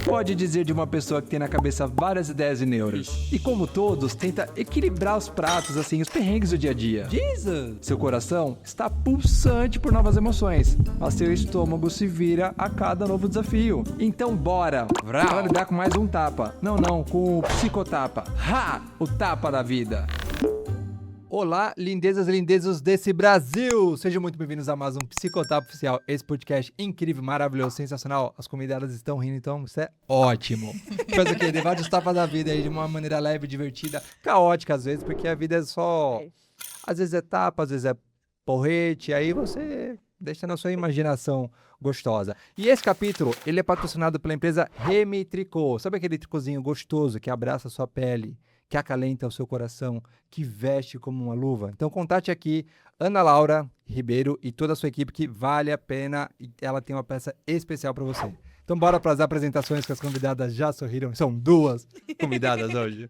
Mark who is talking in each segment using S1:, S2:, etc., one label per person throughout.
S1: pode dizer de uma pessoa que tem na cabeça várias ideias e neuras? E como todos, tenta equilibrar os pratos, assim, os perrengues do dia a dia.
S2: Jesus!
S1: Seu coração está pulsante por novas emoções, mas seu estômago se vira a cada novo desafio. Então bora pra lidar com mais um tapa. Não, com o psicotapa. Ha! O tapa da vida. Olá, lindezas e lindezos desse Brasil! Sejam muito bem-vindos a mais um Psicotapa Oficial, esse podcast incrível, maravilhoso, sensacional. As convidadas estão rindo, então isso é ótimo. Faz o quê? Debate os tapas da vida aí de uma maneira leve, divertida, caótica às vezes, porque a vida é só... Às vezes é tapa, às vezes é porrete, aí você deixa na sua imaginação gostosa. E esse capítulo, ele é patrocinado pela empresa Remy Tricô. Sabe aquele tricôzinho gostoso que abraça a sua pele, que acalenta o seu coração, que veste como uma luva? Então contate aqui Ana Laura Ribeiro e toda a sua equipe, que vale a pena, e ela tem uma peça especial para você. Então bora para as apresentações, que as convidadas já sorriram. São duas convidadas hoje.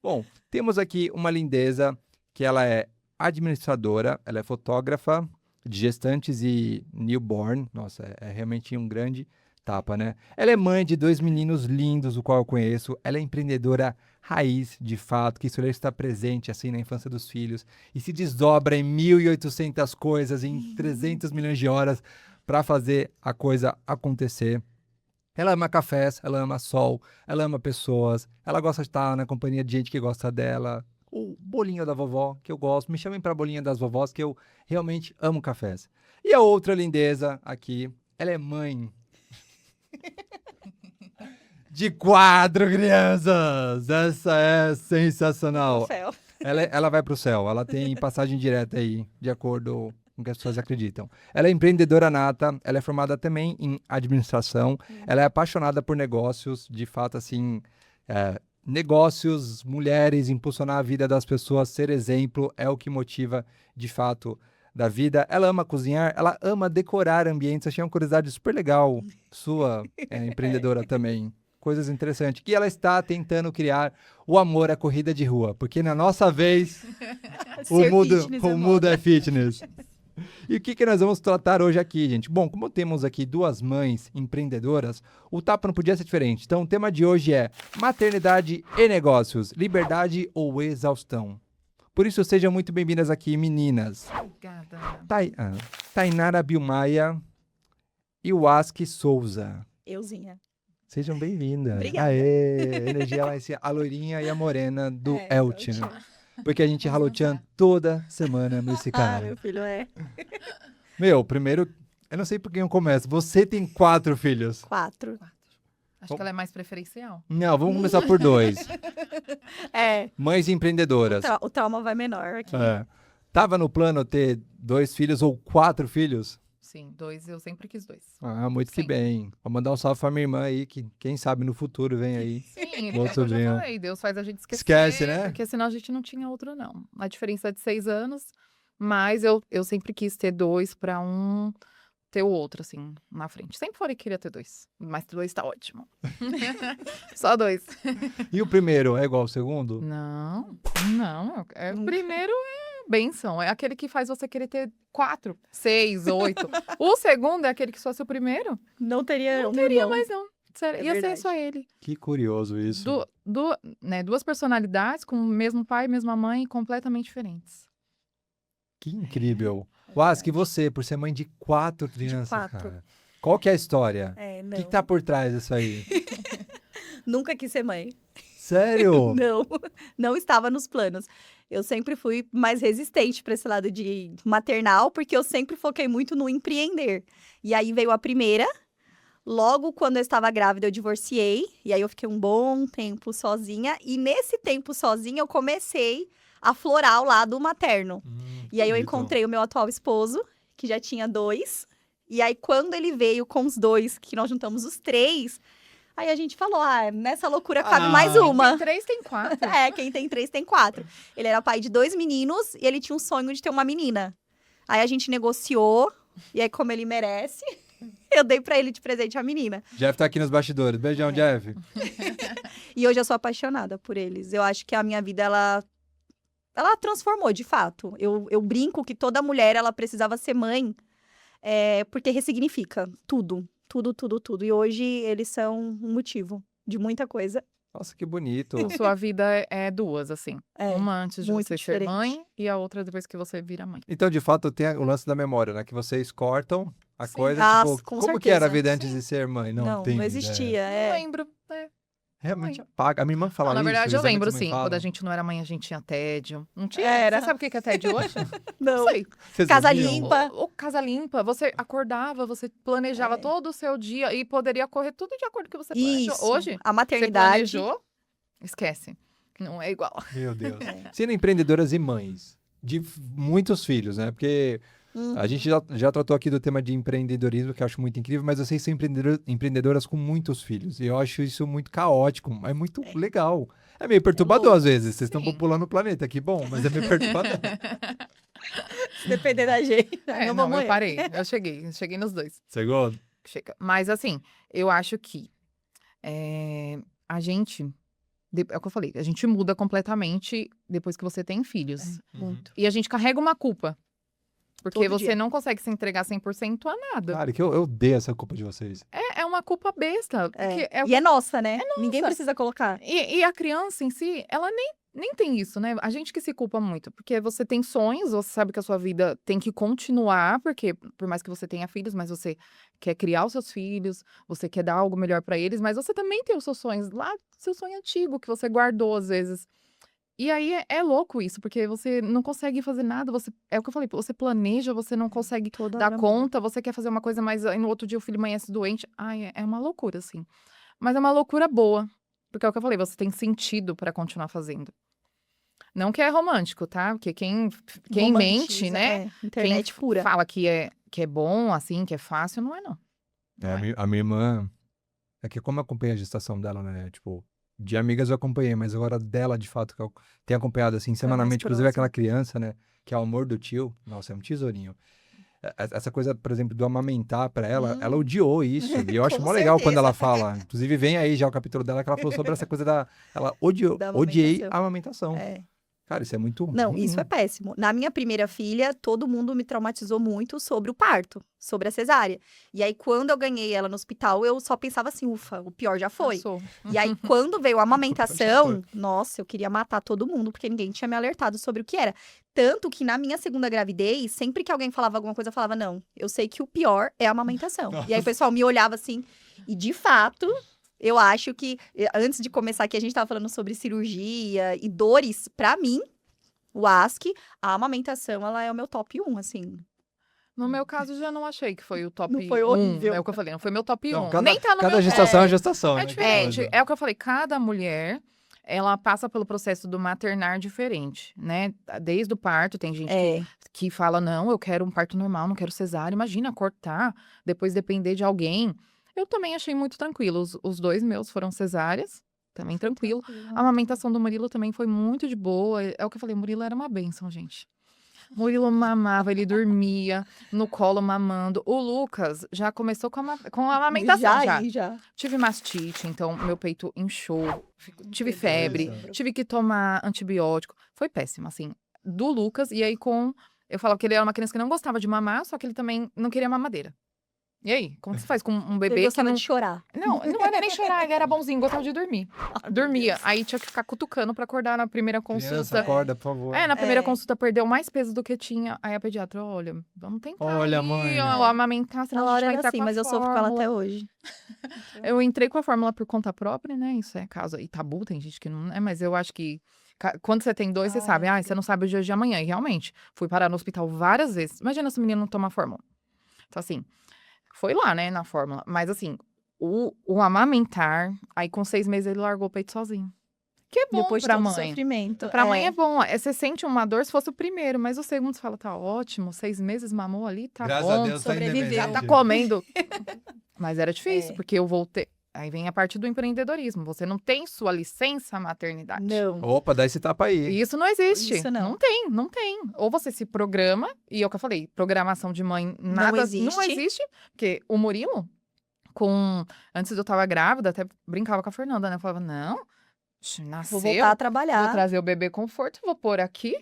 S1: Bom, temos aqui uma lindeza, que ela é administradora, ela é fotógrafa de gestantes e newborn. Nossa, é realmente um grande tapa, né? Ela é mãe de 2 meninos lindos, o qual eu conheço. Ela é empreendedora raiz, de fato, que escolheu estar presente assim na infância dos filhos e se desdobra em 1.800 coisas, em 300 milhões de horas para fazer a coisa acontecer. Ela ama cafés, ela ama sol, ela ama pessoas, ela gosta de estar na companhia de gente que gosta dela. O bolinho da vovó, que eu gosto. Me chamem para bolinha das vovós, que eu realmente amo cafés. E a outra lindeza aqui, ela é mãe de 4 crianças. Essa é sensacional.
S3: Céu.
S1: Ela vai pro céu. Ela tem passagem direta aí, de acordo com o que as pessoas acreditam. Ela é empreendedora nata. Ela é formada também em administração. Ela é apaixonada por negócios. De fato, assim... negócios, mulheres, impulsionar a vida das pessoas, ser exemplo, é o que motiva, de fato, da vida. Ela ama cozinhar, ela ama decorar ambientes. Achei uma curiosidade super legal sua, empreendedora também. Coisas interessantes. Que ela está tentando criar o amor à corrida de rua, porque na nossa vez, o mundo é fitness. E o que nós vamos tratar hoje aqui, gente? Bom, como temos aqui duas mães empreendedoras, o tapa não podia ser diferente. Então, o tema de hoje é maternidade e negócios, liberdade ou exaustão. Por isso, sejam muito bem-vindas aqui, meninas.
S3: Obrigada.
S1: Tainara Bilmaia e Waski Souza.
S3: Euzinha.
S1: Sejam bem-vindas.
S3: Obrigada.
S1: Aê, energia lá em cima. A loirinha e a morena do Elton.
S3: ótimo.
S1: Porque a gente raloteando toda semana nesse
S3: Ah,
S1: cara.
S3: meu filho é.
S1: Meu, primeiro, eu não sei por quem eu começo. Você tem 4 filhos.
S3: 4.
S2: Acho que ela é mais preferencial.
S1: Não, vamos começar por 2.
S3: É.
S1: Mães empreendedoras.
S3: O trauma vai menor aqui.
S1: Tava no plano ter 2 filhos ou 4 filhos?
S2: Sim, 2, eu sempre quis 2.
S1: Ah, muito que
S2: Sim.
S1: bem. Vou mandar um salve pra minha irmã aí, que quem sabe no futuro vem aí.
S2: Sim,
S1: Outro
S2: é o que eu
S1: dia.
S2: já falei, Deus faz a gente esquecer.
S1: Esquece, né?
S2: Porque senão a gente não tinha outro, não. A diferença é de 6 anos, mas eu sempre quis ter 2 pra um ter o outro, assim, na frente. Sempre falei que queria ter 2, mas 2 tá ótimo. Só 2.
S1: E o primeiro é igual ao segundo?
S2: Não. O primeiro é bênção. É aquele que faz você querer ter 4, 6, 8. O segundo é aquele que só seu primeiro.
S3: Não teria
S2: Não
S3: um
S2: teria
S3: irmão.
S2: mais, não. Sério,
S3: É
S2: ia ser
S3: verdade.
S2: só ele.
S1: Que curioso isso.
S2: Duas personalidades com o mesmo pai e mesma mãe completamente diferentes.
S1: Que incrível. Waski, você, por ser mãe de 4 crianças,
S3: 4.
S1: cara. Qual que é a história?
S3: É,
S1: O
S3: não.
S1: que tá por trás disso aí?
S3: Nunca quis ser mãe.
S1: Sério?
S3: Não estava nos planos. Eu sempre fui mais resistente para esse lado de maternal, porque eu sempre foquei muito no empreender. E aí veio a primeira. Logo, quando eu estava grávida, eu divorciei. E aí eu fiquei um bom tempo sozinha. E nesse tempo sozinha, eu comecei a florar o lado materno. E aí eu
S1: bonito.
S3: encontrei o meu atual esposo, que já tinha 2. E aí, quando ele veio com os 2, que nós juntamos os 3, aí a gente falou, nessa loucura cabe mais uma.
S2: Tem 3, tem 4.
S3: Quem tem 3 tem 4. Ele era pai de 2 meninos e ele tinha um sonho de ter uma menina. Aí a gente negociou, e aí como ele merece, eu dei pra ele de presente a menina.
S1: Jeff tá aqui nos bastidores. Beijão, Jeff.
S3: E hoje eu sou apaixonada por eles. Eu acho que a minha vida, ela transformou, de fato. Eu brinco que toda mulher, ela precisava ser mãe, porque ressignifica tudo. Tudo, tudo, tudo. E hoje eles são um motivo de muita coisa.
S1: Nossa, que bonito.
S2: A sua vida é duas, assim.
S3: É,
S2: Uma antes de
S3: muito
S2: você ser
S3: diferente.
S2: mãe e a outra depois que você vira mãe.
S1: Então, de fato, tem o lance da memória, né? Que vocês cortam a
S2: Sim.
S1: coisa,
S3: Ah,
S1: tipo,
S3: com
S1: como que era a
S3: certeza.
S1: vida antes de ser mãe?
S3: Não,
S1: tem
S3: não
S1: vida,
S3: existia.
S2: Não
S3: É.
S2: lembro.
S1: Realmente
S2: Não
S1: apaga. A minha irmã fala
S2: Não, na
S1: isso.
S2: verdade, eu
S1: exatamente
S2: lembro,
S1: também
S2: sim.
S1: fala.
S2: Quando a gente não era mãe, a gente tinha tédio. Não tinha?
S3: Era.
S2: Você sabe o que é tédio hoje?
S3: Não.
S2: Não sei.
S1: Vocês
S3: Casa
S1: viviam?
S3: limpa.
S2: Ou casa limpa, você acordava, você planejava
S3: É.
S2: todo o seu dia e poderia correr tudo de acordo com o que você planejou.
S3: Isso.
S2: Hoje,
S3: A
S2: você
S3: maternidade.
S2: planejou, esquece. Não é igual.
S1: Meu Deus.
S3: É.
S1: Sendo empreendedoras e mães de muitos filhos, né? Porque a gente já tratou aqui do tema de empreendedorismo, que eu acho muito incrível, mas vocês são empreendedoras com muitos filhos. E eu acho isso muito caótico, é muito legal. É meio perturbador
S3: louco.
S1: às vezes. Vocês estão
S2: Sim.
S1: populando o planeta, que bom, mas é meio perturbador.
S3: Se depender da gente.
S2: É,
S3: eu
S2: não,
S3: vou
S2: eu
S3: morrer.
S2: parei. Eu cheguei nos dois.
S1: Chegou?
S2: Chega. Mas assim, eu acho que a gente, é o que eu falei, a gente muda completamente depois que você tem filhos.
S3: Muito.
S2: E a gente carrega uma culpa. Porque
S3: Todo
S2: você
S3: dia.
S2: não consegue se entregar 100% a nada.
S1: Cara, que eu odeio essa culpa de vocês.
S2: É uma culpa besta. Porque
S3: E é nossa, né? Ninguém precisa colocar.
S2: E a criança em si, ela nem tem isso, né? A gente que se culpa muito. Porque você tem sonhos, você sabe que a sua vida tem que continuar, porque por mais que você tenha filhos, mas você quer criar os seus filhos, você quer dar algo melhor pra eles, mas você também tem os seus sonhos lá, seu sonho antigo, que você guardou às vezes. E aí é louco isso, porque você não consegue fazer nada, é o que eu falei, você planeja, você não consegue
S3: Toda
S2: dar
S3: hora
S2: conta, você quer fazer uma coisa, mas aí no outro dia o filho amanhece doente. Ai, é uma loucura, assim. Mas é uma loucura boa, porque é o que eu falei, você tem sentido pra continuar fazendo. Não que é romântico, tá? Porque quem mente,
S3: romantiza,
S2: né?
S3: é, internet
S2: quem
S3: pura.
S2: fala que é bom, assim, que é fácil, não é não.
S1: É, a minha irmã, é que como eu acompanhei a gestação dela, né? Tipo, de amigas eu acompanhei, mas agora dela, de fato, que eu tenho acompanhado, assim, semanalmente. Inclusive
S3: próximo.
S1: aquela criança, né? Que é o amor do tio. Nossa, é um tesourinho. Essa coisa, por exemplo, do amamentar pra ela, ela odiou isso. E eu acho
S3: Com
S1: mó legal quando
S3: certeza.
S1: ela fala. Inclusive, vem aí já o capítulo dela que ela falou sobre essa coisa da... Ela
S3: Da
S1: odiei
S3: amamentação.
S1: a amamentação.
S3: É.
S1: Cara, isso é muito
S3: Não,
S1: ruim.
S3: isso é péssimo. Na minha primeira filha, todo mundo me traumatizou muito sobre o parto, sobre a cesárea. E aí, quando eu ganhei ela no hospital, eu só pensava assim, ufa, o pior já foi.
S2: Passou.
S3: E aí, quando veio a amamentação, nossa, eu queria matar todo mundo, porque ninguém tinha me alertado sobre o que era. Tanto que na minha segunda gravidez, sempre que alguém falava alguma coisa, eu falava, não, eu sei que o pior é a amamentação. E aí o pessoal me olhava assim, e de fato, eu acho que, antes de começar aqui, a gente tava falando sobre cirurgia e dores, pra mim, o ASC, a amamentação, ela é o meu top 1, assim.
S2: No meu caso, já não achei que foi o top
S3: Não foi
S2: 1.
S3: horrível.
S2: É o que eu falei, não foi meu top 1.
S1: Não,
S2: Nem tá no
S1: cada
S2: meu
S1: gestação é gestação,
S2: É
S1: né?
S2: diferente. É o que eu falei, cada mulher, ela passa pelo processo do maternar diferente, né? Desde o parto, tem gente que fala, não, eu quero um parto normal, não quero cesárea. Imagina, cortar, depois depender de alguém. Eu também achei muito tranquilo. Os dois meus foram cesáreas, também tranquilo. A amamentação do Murilo também foi muito de boa. É o que eu falei, o Murilo era uma bênção, gente. Murilo mamava, ele dormia no colo mamando. O Lucas já começou com a amamentação já. Tive mastite, então meu peito inchou. Tive febre, tive que tomar antibiótico. Foi péssimo, assim. Do Lucas, e aí eu falava que ele era uma criança que não gostava de mamar, só que ele também não queria mamadeira. E aí, como que você faz com um bebê
S3: Ele
S2: que
S3: gostava
S2: não...
S3: de chorar.
S2: Não era nem chorar, ele era bonzinho, gostava de dormir. Dormia, aí tinha que ficar cutucando pra acordar na primeira
S1: Criança,
S2: consulta.
S1: acorda, por favor.
S2: Na primeira consulta perdeu mais peso do que tinha. Aí a pediatra, olha, vamos tentar
S1: Olha,
S2: aí,
S1: mãe.
S2: ó, amamentar,
S3: A
S2: senão a gente
S3: Laura
S2: vai
S3: era
S2: entrar
S3: assim,
S2: com a
S3: mas eu sofro com ela
S2: fórmula.
S3: até hoje.
S2: Eu entrei com a fórmula por conta própria, né? Isso é caso e tabu, tem gente que não é, mas eu acho que quando você tem dois, você sabe, você não sabe o dia de amanhã. E realmente, fui parar no hospital várias vezes. Imagina se o menino não toma fórmula. Então, assim, foi lá, né, na fórmula. Mas, assim, o amamentar, aí com 6 meses ele largou o peito sozinho. Que é bom
S3: Depois de
S2: pra
S3: todo o
S2: mãe.
S3: sofrimento.
S2: Pra mãe é bom. Você sente uma dor se fosse o primeiro, mas o segundo você fala, tá ótimo, 6 meses mamou ali, tá
S1: Graças
S2: bom.
S1: a Deus, tá
S3: sobreviveu.
S1: independente.
S2: Já tá comendo. Mas era difícil,
S3: É.
S2: porque eu voltei. Aí vem a parte do empreendedorismo. Você não tem sua licença maternidade.
S3: Não.
S1: Opa, dá esse tapa aí.
S2: E isso não existe.
S3: Isso não.
S2: Não tem. Ou você se programa, e é o que eu falei, programação de mãe, nada não existe. Porque o Murilo, antes de eu tava grávida, até brincava com a Fernanda, né? Eu falava, não, nasceu,
S3: Vou voltar a trabalhar.
S2: vou trazer o bebê conforto, vou pôr aqui,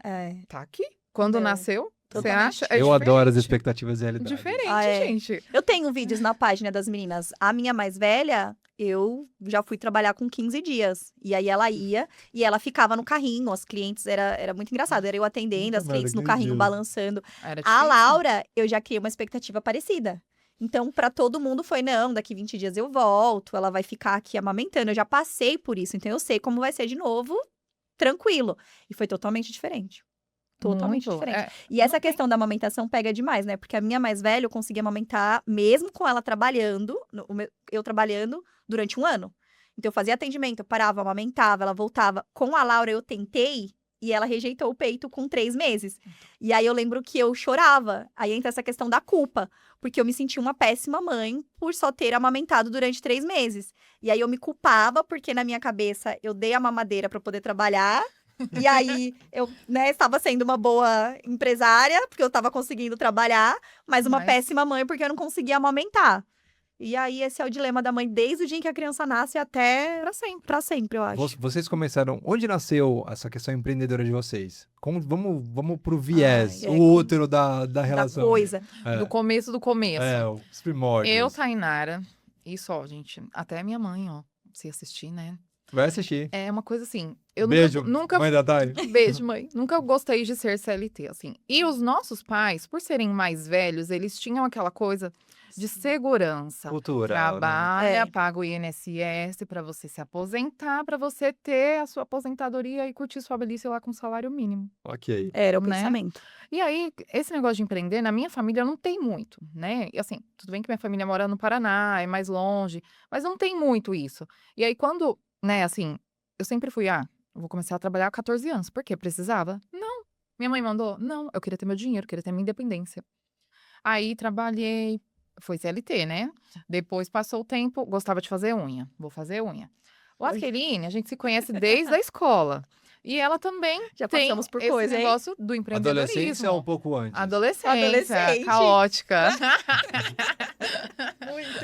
S3: É.
S2: tá aqui. Quando
S3: Não.
S2: nasceu, Você
S3: Totalmente.
S2: acha? É
S1: Eu adoro as
S2: diferente.
S1: expectativas e realidade.
S2: Diferente,
S3: Ah, é.
S2: gente.
S3: Eu tenho vídeos na página das meninas. A minha mais velha, eu já fui trabalhar com 15 dias. E aí ela ia e ela ficava no carrinho. As clientes, era muito engraçado. Era eu atendendo, as
S1: Puta
S3: clientes
S1: merda,
S3: no
S1: 15
S3: carrinho
S1: dias.
S3: balançando.
S2: Era
S3: A
S2: difícil.
S3: Laura, eu já criei uma expectativa parecida. Então, pra todo mundo foi, não, daqui 20 dias eu volto, ela vai ficar aqui amamentando. Eu já passei por isso, então eu sei como vai ser de novo, tranquilo. E foi totalmente diferente. Totalmente
S2: Muito.
S3: diferente.
S2: É,
S3: E essa
S2: não tem.
S3: questão da amamentação pega demais, né? Porque a minha mais velha eu consegui amamentar, mesmo com ela trabalhando, eu trabalhando durante um ano. Então eu fazia atendimento, eu parava, amamentava, ela voltava. Com a Laura eu tentei e ela rejeitou o peito com 3 meses. E aí eu lembro que eu chorava. Aí entra essa questão da culpa, porque eu me senti uma péssima mãe por só ter amamentado durante 3 meses. E aí eu me culpava, porque na minha cabeça eu dei a mamadeira para poder trabalhar. E aí, eu, né, estava sendo uma boa empresária, porque eu estava conseguindo trabalhar, mas uma
S2: Mas-
S3: péssima mãe, porque eu não conseguia amamentar. E aí, esse é o dilema da mãe, desde o dia em que a criança nasce até pra sempre, eu acho.
S1: Vocês começaram. Onde nasceu essa questão empreendedora de vocês? Vamos pro viés,
S3: Ai,
S1: o útero da
S3: Da
S1: relação.
S3: coisa.
S1: É,
S2: Do começo do começo.
S1: os primórdios.
S2: Eu, Tainara, isso, ó, gente, até minha mãe, ó, se assistir, né?
S1: Vai assistir.
S2: É uma coisa assim, eu
S1: Beijo,
S2: nunca
S1: mãe da Thay.
S2: Beijo, mãe. Nunca gostei de ser CLT, assim. E os nossos pais, por serem mais velhos, eles tinham aquela coisa de segurança.
S1: Cultural, né?
S2: Trabalha,
S3: É.
S2: paga o INSS pra você se aposentar, pra você ter a sua aposentadoria e curtir sua velhice lá com salário mínimo.
S1: Ok.
S3: Era o
S2: Né?
S3: pensamento.
S2: E aí, esse negócio de empreender, na minha família não tem muito, né? E assim, tudo bem que minha família mora no Paraná, é mais longe, mas não tem muito isso. E aí, quando, né, assim, eu sempre fui, eu vou começar a trabalhar há 14 anos. Por quê? Precisava? Não. Minha mãe mandou? Não. Eu queria ter meu dinheiro, queria ter minha independência. Aí, trabalhei, foi CLT, né? Depois passou o tempo, gostava de fazer unha. Vou fazer unha. O
S3: Oi.
S2: Aqueline, a gente se conhece desde a escola. E ela também
S3: Já
S2: tem
S3: passamos por
S2: esse
S3: coisa, hein?
S2: negócio do empreendedorismo.
S1: Adolescência ou um pouco antes?
S2: Adolescência,
S3: Adolescente.
S2: caótica.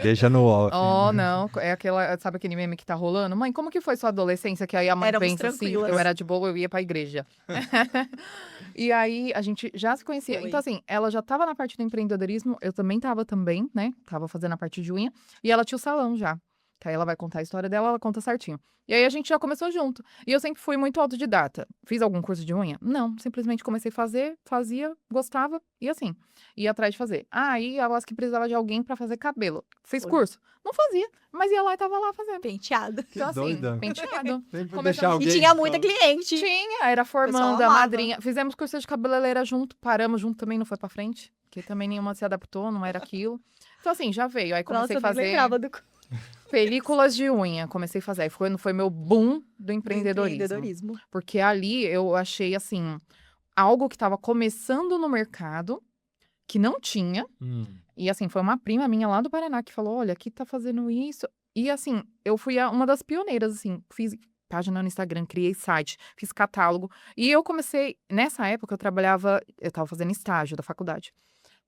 S1: Deixa no off.
S2: Oh, não, é aquela, sabe aquele meme que tá rolando? Mãe, como que foi sua adolescência? Que aí a mãe
S3: Éramos
S2: pensa assim,
S3: tranquilas.
S2: eu era de boa, eu ia pra igreja. E aí, a gente já se conhecia.
S3: Foi.
S2: Então, assim, ela já tava na parte do empreendedorismo, eu também tava né? Tava fazendo a parte de unha. E ela tinha o salão já. Que aí ela vai contar a história dela, ela conta certinho. E aí, a gente já começou junto. E eu sempre fui muito autodidata. Fiz algum curso de unha? Não, simplesmente comecei a fazer, fazia, gostava, e assim, ia atrás de fazer. Aí, eu acho que precisava de alguém pra fazer cabelo. Fiz
S3: Foi.
S2: curso? Não fazia, mas ia lá e tava lá fazendo.
S3: Penteado.
S1: Que
S2: Então, assim,
S1: doida.
S2: penteado.
S1: Sempre
S2: Começamos-
S1: deixar
S3: E
S1: alguém.
S3: tinha muita cliente.
S2: Tinha, era
S3: pessoal
S2: formanda,
S3: amava.
S2: madrinha. Fizemos curso de cabeleireira junto, paramos junto também, não foi pra frente. Porque também nenhuma se adaptou, não era aquilo. Então, assim, já veio. Aí comecei
S3: Nossa,
S2: a
S3: eu nem
S2: fazer
S3: lembrava do
S2: películas de unha. Comecei a fazer. Aí foi meu boom do empreendedorismo.
S3: empreendedorismo.
S2: Porque ali eu achei, assim, algo que estava começando no mercado, que não tinha. E, assim, foi uma prima minha lá do Paraná que falou, olha, aqui tá fazendo isso. E, assim, eu fui uma das pioneiras, assim. Fiz página no Instagram, criei site, fiz catálogo. E eu comecei, nessa época, eu tava fazendo estágio da faculdade.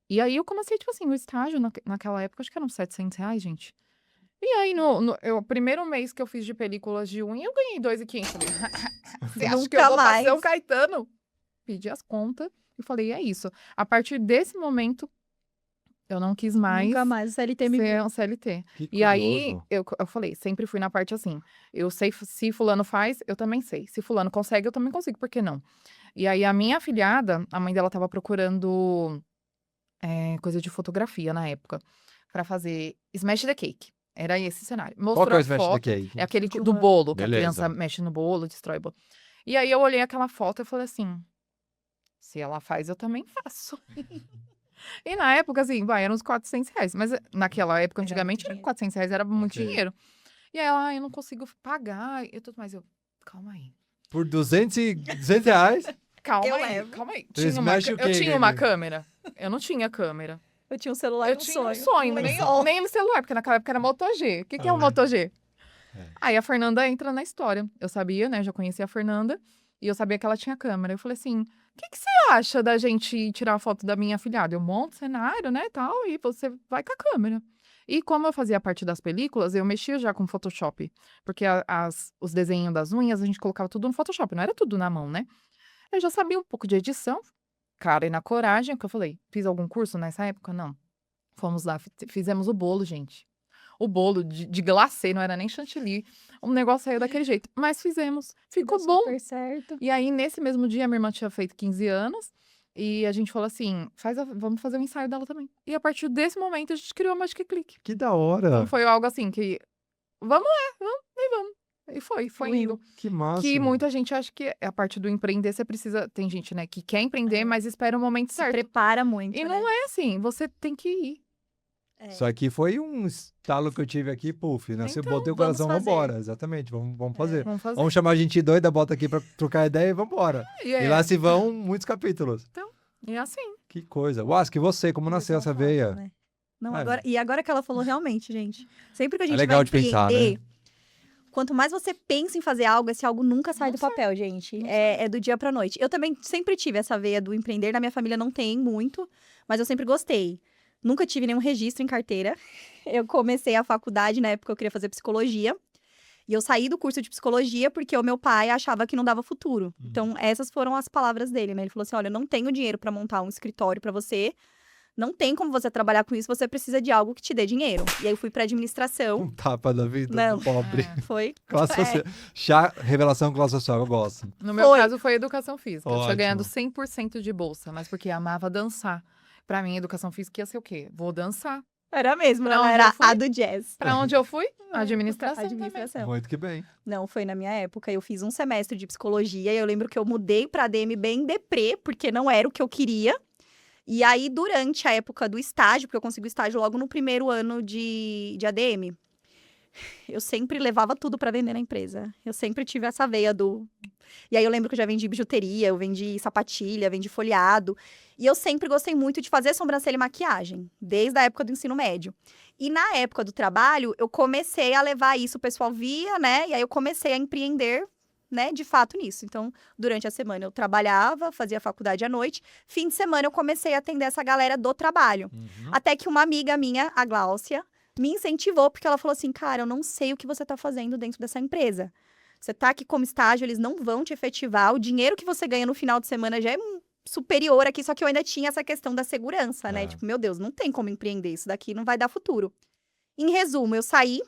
S2: E aí eu comecei, tipo assim, o estágio naquela época, acho que eram R$700, gente. E aí, o primeiro mês que eu fiz de películas de unha, eu ganhei 2.500. Falei, você acha que eu
S3: Nunca
S2: vou
S3: mais.
S2: pra São Caetano? Pedi as contas e falei, é isso. A partir desse momento, eu não quis mais
S3: Nunca mais o CLT me
S2: ser um CLT.
S1: Que
S2: E aí,
S1: curioso.
S2: eu falei, sempre fui na parte assim. Eu sei, se fulano faz, eu também sei. Se fulano consegue, eu também consigo, por que não? E aí, a minha afilhada, a mãe dela tava procurando coisa de fotografia na época, pra fazer Smash the Cake. Era esse cenário.
S1: Qual
S2: Mostrou
S1: que é o
S2: a
S1: Smash
S2: foto,
S1: the Cake?
S2: é aquele
S3: De
S2: do
S3: uma-
S2: bolo, que
S1: Beleza.
S2: a criança mexe no bolo, destrói o bolo. E aí, eu olhei aquela foto e falei assim, se ela faz, eu também faço. E na época, assim, eram uns R$400. Mas naquela época,
S3: Era
S2: antigamente,
S3: muito dinheiro.
S2: R$400 era muito
S1: Ok.
S2: dinheiro. E aí ela, eu não consigo pagar e tudo mais. Eu, calma aí.
S1: Por 200 reais?
S2: Calma
S3: Eu
S2: aí,
S3: levo.
S2: calma aí.
S1: Você smash o
S2: Eu
S1: quê,
S2: tinha uma
S1: Gabi?
S2: câmera. Eu não tinha câmera.
S3: Eu tinha um celular
S2: Eu
S3: e um
S2: tinha
S3: sonho.
S2: um sonho, nem o celular, porque naquela época era Moto G. O que é um Moto G? Aí a Fernanda entra na história. Eu sabia, né? Já conhecia a Fernanda. E eu sabia que ela tinha câmera. Eu falei assim, o que você acha da gente tirar a foto da minha afilhada? Eu monto cenário, né, tal, e você vai com a câmera. E como eu fazia parte das películas, eu mexia já com Photoshop. Porque os desenhos das unhas, a gente colocava tudo no Photoshop. Não era tudo na mão, né? Eu já sabia um pouco de edição. cara e na coragem, que eu falei, fiz algum curso nessa época? Não. Fomos lá, fizemos o bolo, gente. O bolo de glacê, não era nem chantilly. O negócio saiu daquele jeito. Mas fizemos. Ficou
S3: Deu
S2: bom.
S3: super certo.
S2: E aí, nesse mesmo dia, minha irmã tinha feito 15 anos. E a gente falou assim, vamos fazer o ensaio dela também. E a partir desse momento, a gente criou a Magic Click.
S1: Que da hora.
S2: Então, foi algo assim que, vamos lá, vamos. E foi indo.
S1: Que massa.
S2: Que muita gente acha que a parte do empreender, você precisa... Tem gente, né, que quer empreender, mas espera o momento
S3: Se
S2: certo.
S3: prepara muito,
S2: E
S3: né?
S2: não é assim, você tem que ir.
S1: Isso aqui foi um estalo que eu tive aqui, puf, né? Você
S2: Então,
S1: botei o
S3: vamos
S1: coração,
S3: fazer.
S1: vambora. Exatamente, vamos fazer.
S2: Vamos fazer.
S1: Vamos chamar a gente doida, bota aqui pra trocar ideia e vambora. E lá se vão muitos capítulos.
S2: E é assim.
S1: Que coisa. Wask, e você, como nasceu essa veia?
S3: Né? Não,
S1: É.
S3: e agora que ela falou, realmente, gente. Sempre que a gente
S1: legal
S3: vai
S1: de pensar,
S3: empreender, quanto mais você pensa em fazer algo, esse algo nunca sai
S2: Não
S3: do
S2: sai.
S3: papel, gente.
S2: Não
S3: É do dia pra noite. Eu também sempre tive essa veia do empreender. Na minha família não tem muito, mas eu sempre gostei. Nunca tive nenhum registro em carteira. Eu comecei a faculdade, na época eu queria fazer psicologia. E eu saí do curso de psicologia porque o meu pai achava que não dava futuro. Então, essas foram as palavras dele, né? Ele falou assim, olha, eu não tenho dinheiro pra montar um escritório pra você. Não tem como você trabalhar com isso, você precisa de algo que te dê dinheiro. E aí eu fui pra administração.
S1: Um tapa da vida
S3: Não.
S1: do pobre.
S3: Foi.
S1: Classe
S3: É.
S1: social. Chá, revelação classe social, eu gosto.
S2: No meu
S3: Foi.
S2: caso, foi educação física. Eu tinha
S1: Ótimo.
S2: ganhado 100% de bolsa, mas porque amava dançar. Pra mim, educação física ia ser o quê? Vou dançar.
S3: Era mesmo,
S2: Pra
S3: ela
S2: onde
S3: era
S2: eu fui?
S3: a do jazz.
S2: Pra onde eu fui? Administração.
S3: Administração.
S1: Muito que bem.
S3: Não, foi na minha época. Eu fiz um semestre de psicologia e eu lembro que eu mudei pra ADM bem deprê, porque não era o que eu queria. E aí, durante a época do estágio, porque eu consegui o estágio logo no primeiro ano de ADM, eu sempre levava tudo pra vender na empresa. Eu sempre tive essa veia do... E aí eu lembro que eu já vendi bijuteria, eu vendi sapatilha, vendi folheado. E eu sempre gostei muito de fazer sobrancelha e maquiagem, desde a época do ensino médio. E na época do trabalho, eu comecei a levar isso, o pessoal via, né? E aí eu comecei a empreender, né, de fato nisso. Então, durante a semana eu trabalhava, fazia faculdade à noite. Fim de semana eu comecei a atender essa galera do trabalho. Até que uma amiga minha, a Gláucia, me incentivou, porque ela falou assim, cara, eu não sei o que você tá fazendo dentro dessa empresa. Você tá aqui como estágio, eles não vão te efetivar. O dinheiro que você ganha no final de semana já é superior aqui, só que eu ainda tinha essa questão da segurança, né?
S1: É.
S3: Tipo, meu Deus, não tem como empreender, isso daqui não vai dar futuro. Em resumo, eu saí,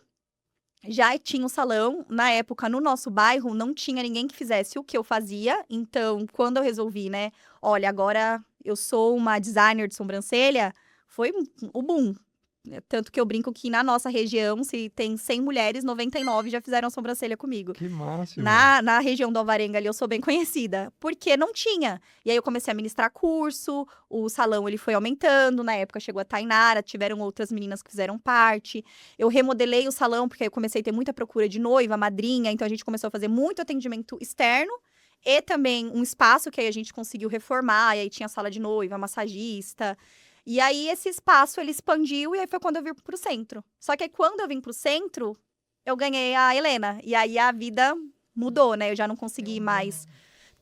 S3: já tinha um salão. Na época, no nosso bairro, não tinha ninguém que fizesse o que eu fazia. Então, quando eu resolvi, né? Olha, agora eu sou uma designer de sobrancelha, foi o boom. Tanto que eu brinco que na nossa região, se tem 100 mulheres, 99 já fizeram sobrancelha comigo.
S1: Que máximo.
S3: Na região do Alvarenga ali, eu sou bem conhecida, porque não tinha. E aí eu comecei a ministrar curso, o salão ele foi aumentando, na época chegou a Tainara, tiveram outras meninas que fizeram parte. Eu remodelei o salão, porque aí eu comecei a ter muita procura de noiva, madrinha, então a gente começou a fazer muito atendimento externo, e também um espaço que aí a gente conseguiu reformar, e aí tinha sala de noiva, massagista. E aí, esse espaço, ele expandiu, e aí foi quando eu vim pro centro. Só que aí, quando eu vim pro centro, eu ganhei a Helena. E aí, a vida mudou, né? Eu já não consegui mais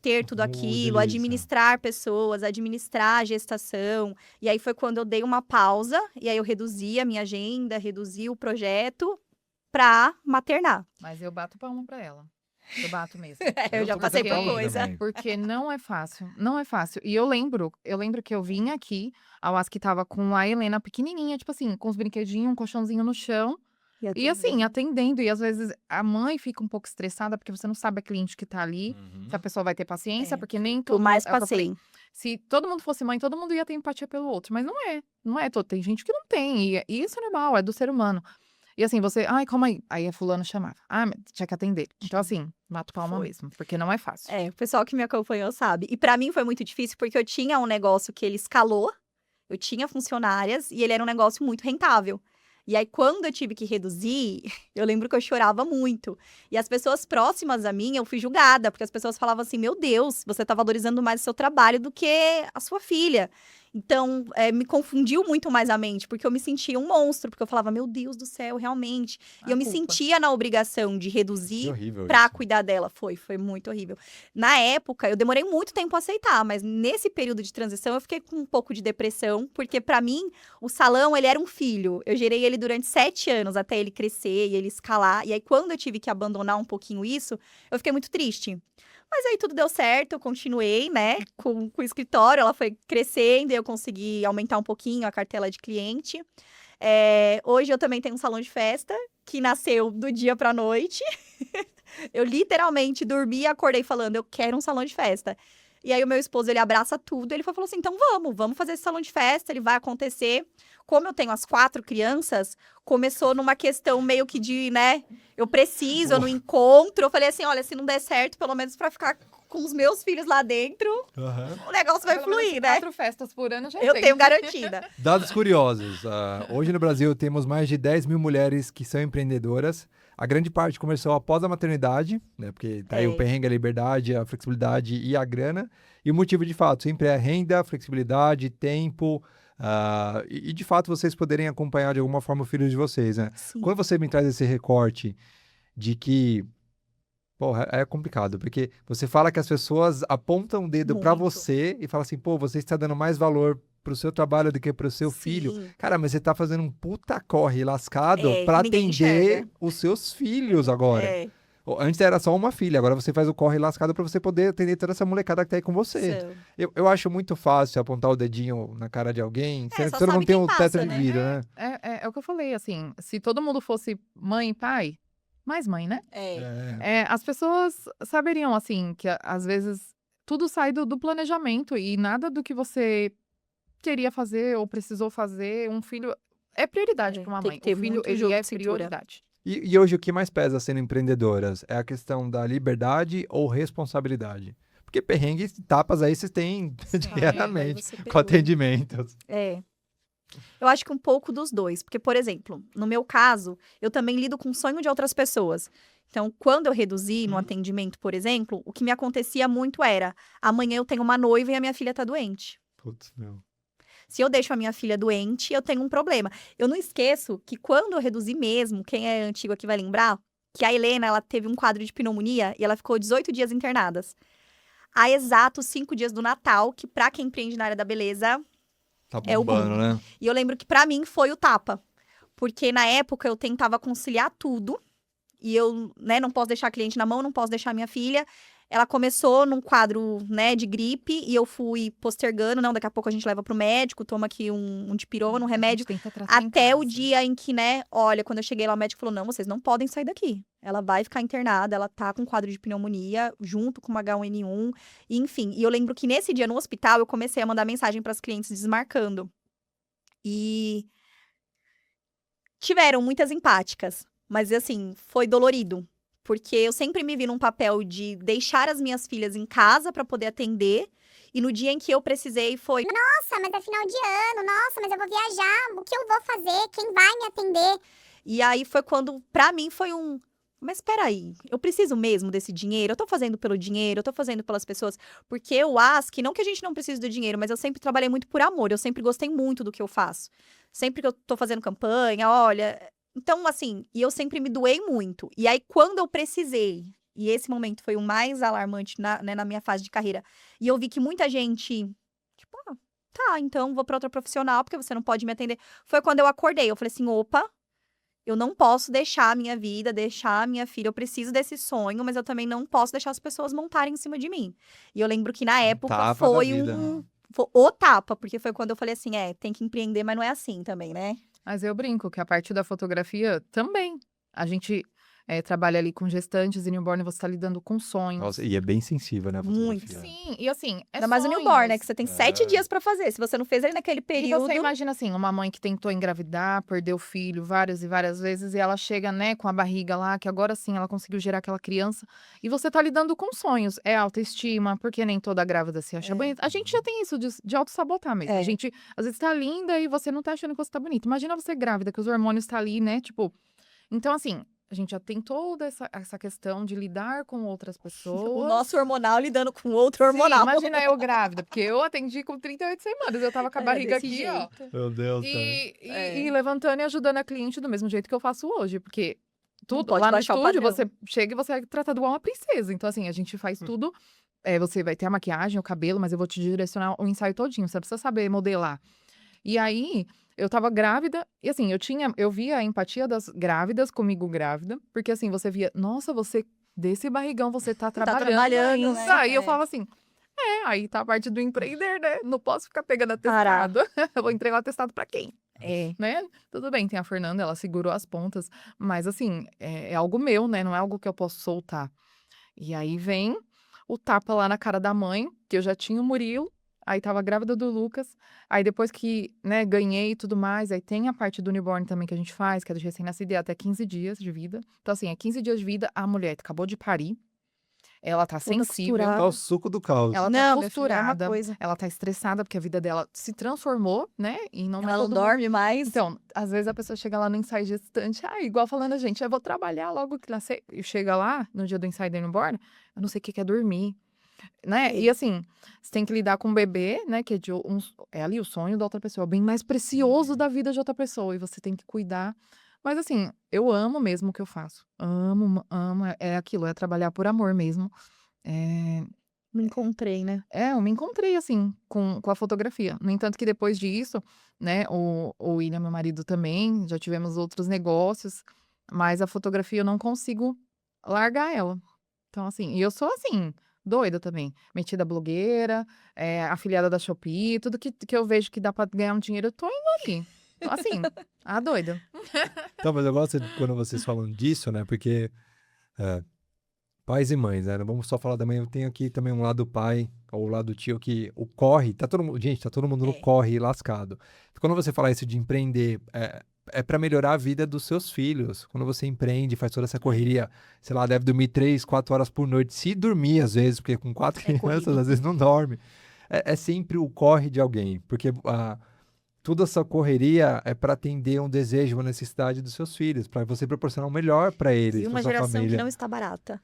S3: ter tudo aquilo,
S1: delícia.
S3: administrar pessoas, administrar a gestação. E aí, foi quando eu dei uma pausa, e aí eu reduzi a minha agenda, reduzi o projeto pra maternar.
S2: Mas eu bato palma pra ela. Eu bato mesmo.
S3: Eu já
S1: tô
S3: passei
S1: batendo
S3: por
S1: palma
S3: coisa.
S1: também.
S2: Porque não é fácil, não é fácil. E eu lembro que eu vim aqui, a Wask tava com a Helena pequenininha, tipo assim, com os brinquedinhos, um colchãozinho no chão. E assim, atendendo. E às vezes a mãe fica um pouco estressada, porque você não sabe a cliente que tá ali, se a pessoa vai ter paciência,
S3: É,
S2: porque nem
S3: Eu
S2: todo
S3: mais
S2: é o que eu falei,
S3: passei.
S2: se todo mundo fosse mãe, todo mundo ia ter empatia pelo outro. Mas não é todo. Tem gente que não tem. E isso é normal, é do ser humano. E assim, você, ai, calma aí. Aí a fulano chamava. Ah, mas tinha que atender. Então, assim, bato palma
S3: Foi.
S2: mesmo, porque não é fácil.
S3: É, o pessoal que me acompanhou sabe. E pra mim foi muito difícil porque eu tinha um negócio que ele escalou, eu tinha funcionárias e ele era um negócio muito rentável. E aí, quando eu tive que reduzir, eu lembro que eu chorava muito. E as pessoas próximas a mim, eu fui julgada, porque as pessoas falavam assim: meu Deus, você tá valorizando mais o seu trabalho do que a sua filha. Então, me confundiu muito mais a mente, porque eu me sentia um monstro, porque eu falava: meu Deus do céu, realmente. E eu me sentia na obrigação de
S1: Que
S3: reduzir
S1: horrível
S3: pra
S1: isso.
S3: cuidar dela. Foi muito horrível. Na época, eu demorei muito tempo a aceitar, mas nesse período de transição eu fiquei com um pouco de depressão, porque pra mim, o salão, ele era um filho. Eu gerei ele durante 7 anos, até ele crescer e ele escalar. E aí, quando eu tive que abandonar um pouquinho isso, eu fiquei muito triste. Mas aí tudo deu certo, eu continuei, né, com o escritório, ela foi crescendo e eu consegui aumentar um pouquinho a cartela de cliente. Hoje eu também tenho um salão de festa, que nasceu do dia pra noite. Eu literalmente dormi e acordei falando, eu quero um salão de festa. E aí o meu esposo, ele abraça tudo, ele falou assim, então vamos fazer esse salão de festa, ele vai acontecer. Como eu tenho as 4 crianças, começou numa questão meio que de, né, eu preciso, eu não encontro. Eu falei assim, olha, se não der certo, pelo menos pra ficar com os meus filhos lá dentro, o negócio vai
S2: Pelo menos
S3: fluir, né?
S2: 4 festas por ano já
S3: Eu
S2: tem.
S3: tenho garantida.
S1: Dados curiosos. Hoje no Brasil temos mais de 10 mil mulheres que são empreendedoras. A grande parte começou após a maternidade, né? Porque tá aí o perrengue, a liberdade, a flexibilidade e a grana. E o motivo, de fato, sempre é renda, flexibilidade, tempo. E de fato, vocês poderem acompanhar de alguma forma o filho de vocês, né?
S3: Sim.
S1: Quando você me traz esse recorte de que... Porra, é complicado, porque você fala que as pessoas apontam o dedo pra
S3: Muito.
S1: você e falam assim, pô, você está dando mais valor pro seu trabalho do que pro seu filho.
S3: Sim.
S1: Cara, mas você tá fazendo um puta corre lascado
S3: É,
S1: pra
S3: ninguém
S1: atender
S3: enxerga.
S1: os seus filhos agora.
S3: É,
S1: Antes era só uma filha, agora você faz o corre lascado pra você poder atender toda essa molecada que tá aí com você.
S3: são.
S1: Eu acho muito fácil apontar o dedinho na cara de alguém, sendo
S3: só
S1: que todo mundo
S3: sabe
S1: tem
S3: quem
S1: um
S3: passa,
S1: teto de
S3: né?
S1: vidro, né?
S2: É o que eu falei, assim, se todo mundo fosse mãe e pai, mais mãe, né? As pessoas saberiam, assim, que às vezes tudo sai do planejamento e nada do que você queria fazer ou precisou fazer, um filho é prioridade para uma
S3: tem
S2: mãe.
S3: que ter
S2: O filho,
S3: muito
S2: ele
S3: jogo
S2: é
S3: de cintura.
S2: prioridade.
S1: E hoje o que mais pesa sendo empreendedoras? É a questão da liberdade ou responsabilidade? Porque perrengues, tapas aí vocês têm diariamente,
S3: Aí você
S1: com
S3: pegou.
S1: atendimentos.
S3: Eu acho que um pouco dos dois. Porque, por exemplo, no meu caso, eu também lido com o sonho de outras pessoas. Então, quando eu reduzi no atendimento, por exemplo, o que me acontecia muito era: amanhã eu tenho uma noiva e a minha filha tá doente.
S1: Putz, meu.
S3: Se eu deixo a minha filha doente, eu tenho um problema. Eu não esqueço que quando eu reduzi mesmo, quem é antigo aqui vai lembrar, que a Helena, ela teve um quadro de pneumonia e ela ficou 18 dias internadas. Há exatos 5 dias do Natal, que pra quem empreende na área da beleza,
S1: Tá
S3: É o
S1: bombando,
S3: boom.
S1: né?
S3: e eu lembro que pra mim foi o tapa. Porque na época eu tentava conciliar tudo. E eu, né, não posso deixar a cliente na mão, não posso deixar a minha filha. Ela começou num quadro, né, de gripe e eu fui postergando. Não, daqui a pouco a gente leva pro médico, toma aqui um dipirona, um remédio.
S2: Tenta tratar em
S3: Até o
S2: casa.
S3: dia em que, né, olha, quando eu cheguei lá, o médico falou: não, vocês não podem sair daqui. Ela vai ficar internada, ela tá com quadro de pneumonia, junto com uma H1N1, enfim. E eu lembro que nesse dia no hospital, eu comecei a mandar mensagem pras clientes desmarcando. E tiveram muitas empáticas, mas assim, foi dolorido. Porque eu sempre me vi num papel de deixar as minhas filhas em casa pra poder atender. E no dia em que eu precisei foi:
S4: Nossa, mas é final de ano, nossa, mas eu vou viajar, o que eu vou fazer? Quem vai me atender?
S3: E aí foi quando, pra mim, foi um... Mas peraí, eu preciso mesmo desse dinheiro? Eu tô fazendo pelo dinheiro, eu tô fazendo pelas pessoas. Porque eu acho que, não que a gente não precise do dinheiro, mas eu sempre trabalhei muito por amor. Eu sempre gostei muito do que eu faço. Sempre que eu tô fazendo campanha, olha... Então, assim, e eu sempre me doei muito. E aí, quando eu precisei, e esse momento foi o mais alarmante na minha fase de carreira, e eu vi que muita gente, tipo, tá, então vou pra outra profissional, porque você não pode me atender. Foi quando eu acordei, eu falei assim, opa, eu não posso deixar a minha vida, deixar a minha filha, eu preciso desse sonho, mas eu também não posso deixar as pessoas montarem em cima de mim. E eu lembro que na época
S1: tapa da
S3: foi
S1: vida.
S3: foi o tapa, porque foi quando eu falei assim, tem que empreender, mas não é assim também, né?
S2: Mas eu brinco que a parte da fotografia também. A gente trabalha ali com gestantes e newborn, você tá lidando com sonhos.
S1: Nossa, e é bem sensível, né? a
S3: Muito.
S1: fotografia?
S2: Sim, e assim,
S3: Ainda mais o newborn, né? Que você tem 7
S1: É.
S3: dias pra fazer. Se você não fez ele naquele
S2: E
S3: período...
S2: você imagina assim, uma mãe que tentou engravidar, perdeu o filho várias e várias vezes, e ela chega, né, com a barriga lá, que agora sim ela conseguiu gerar aquela criança, e você tá lidando com sonhos. É autoestima, porque nem toda grávida se acha bonita. A gente já tem isso de auto-sabotar mesmo.
S3: É.
S2: A gente, às vezes, tá linda e você não tá achando que você tá bonita. Imagina você grávida, que os hormônios tá ali, né, tipo... Então, assim, a gente já tem toda essa questão de lidar com outras pessoas.
S3: O nosso hormonal lidando com outro hormonal.
S2: Sim, imagina eu grávida, porque eu atendi com 38 semanas, eu tava com a barriga
S3: desse
S2: aqui, ó.
S3: jeito.
S1: Meu Deus,
S2: E levantando e ajudando a cliente do mesmo jeito que eu faço hoje, porque tudo
S3: pode
S2: lá no
S3: baixar o
S2: estúdio
S3: padrão.
S2: você chega e você é tratado igual uma princesa. Então, assim, a gente faz tudo. Você vai ter a maquiagem, o cabelo, mas eu vou te direcionar o ensaio todinho. Você precisa saber modelar. E aí, eu tava grávida, e assim, eu via a empatia das grávidas comigo grávida, porque assim, você via, nossa, você desse barrigão você tá
S3: Tá
S2: trabalhando
S3: trabalhando,
S2: ainda.
S3: né?
S2: Aí eu
S3: É.
S2: falo assim, aí tá a parte do empreender, né? Não posso ficar pegando
S3: Parar.
S2: atestado. Eu vou entregar o atestado pra quem?
S3: É.
S2: Né? Tudo bem, tem a Fernanda, ela segurou as pontas, mas assim, é algo meu, né? Não é algo que eu posso soltar. E aí vem o tapa lá na cara da mãe, que eu já tinha o Murilo, aí tava grávida do Lucas, aí depois que, né, ganhei e tudo mais, aí tem a parte do newborn também que a gente faz, que é do recém-nascido, e é até 15 dias de vida. Então assim, é 15 dias de vida, a mulher acabou de parir, ela tá
S3: Toda
S2: sensível,
S3: costurada.
S5: Tá o suco do caos.
S2: ela tá
S3: Não, minha filha, é uma
S2: costurada,
S3: coisa.
S2: ela tá estressada porque a vida dela se transformou, né? E não é
S3: Ela não
S2: todo mundo-
S3: dorme mais.
S2: Então, às vezes a pessoa chega lá no ensaio gestante, igual falando a gente, eu vou trabalhar logo que nascer. E chega lá, no dia do ensaio da newborn, eu não sei o que é dormir, né? E assim, você tem que lidar com um bebê, né? Que é ali o sonho da outra pessoa, o bem mais precioso da vida de outra pessoa, e você tem que cuidar. Mas assim, eu amo mesmo o que eu faço. Amo, amo, é aquilo, é trabalhar por amor mesmo. É,
S3: Me encontrei, né?
S2: eu me encontrei, assim, com a fotografia. No entanto, que depois disso, né, o William, meu marido, também, já tivemos outros negócios, mas a fotografia eu não consigo largar ela. Então, assim, e eu sou, assim, doida também. Metida blogueira, afiliada da Shopee, tudo que eu vejo que dá pra ganhar um dinheiro, eu tô indo ali. Então, assim, a doida.
S5: Então, mas eu gosto quando vocês falam disso, né? Porque pais e mães, né? Não vamos só falar da mãe. Eu tenho aqui também um lado pai, ou o lado tio, que o corre, tá todo mundo, gente, tá todo mundo no corre lascado. Quando você fala isso de empreender, é para melhorar a vida dos seus filhos. Quando você empreende, faz toda essa correria, sei lá, deve dormir 3, 4 horas por noite. Se dormir, às vezes, porque com 4 crianças,
S3: corrido.
S5: às vezes não dorme. É sempre o corre de alguém, porque toda essa correria é para atender um desejo, uma necessidade dos seus filhos, para você proporcionar o melhor para eles,
S3: E
S5: para
S3: uma
S5: sua
S3: geração que
S5: família.
S3: não está barata.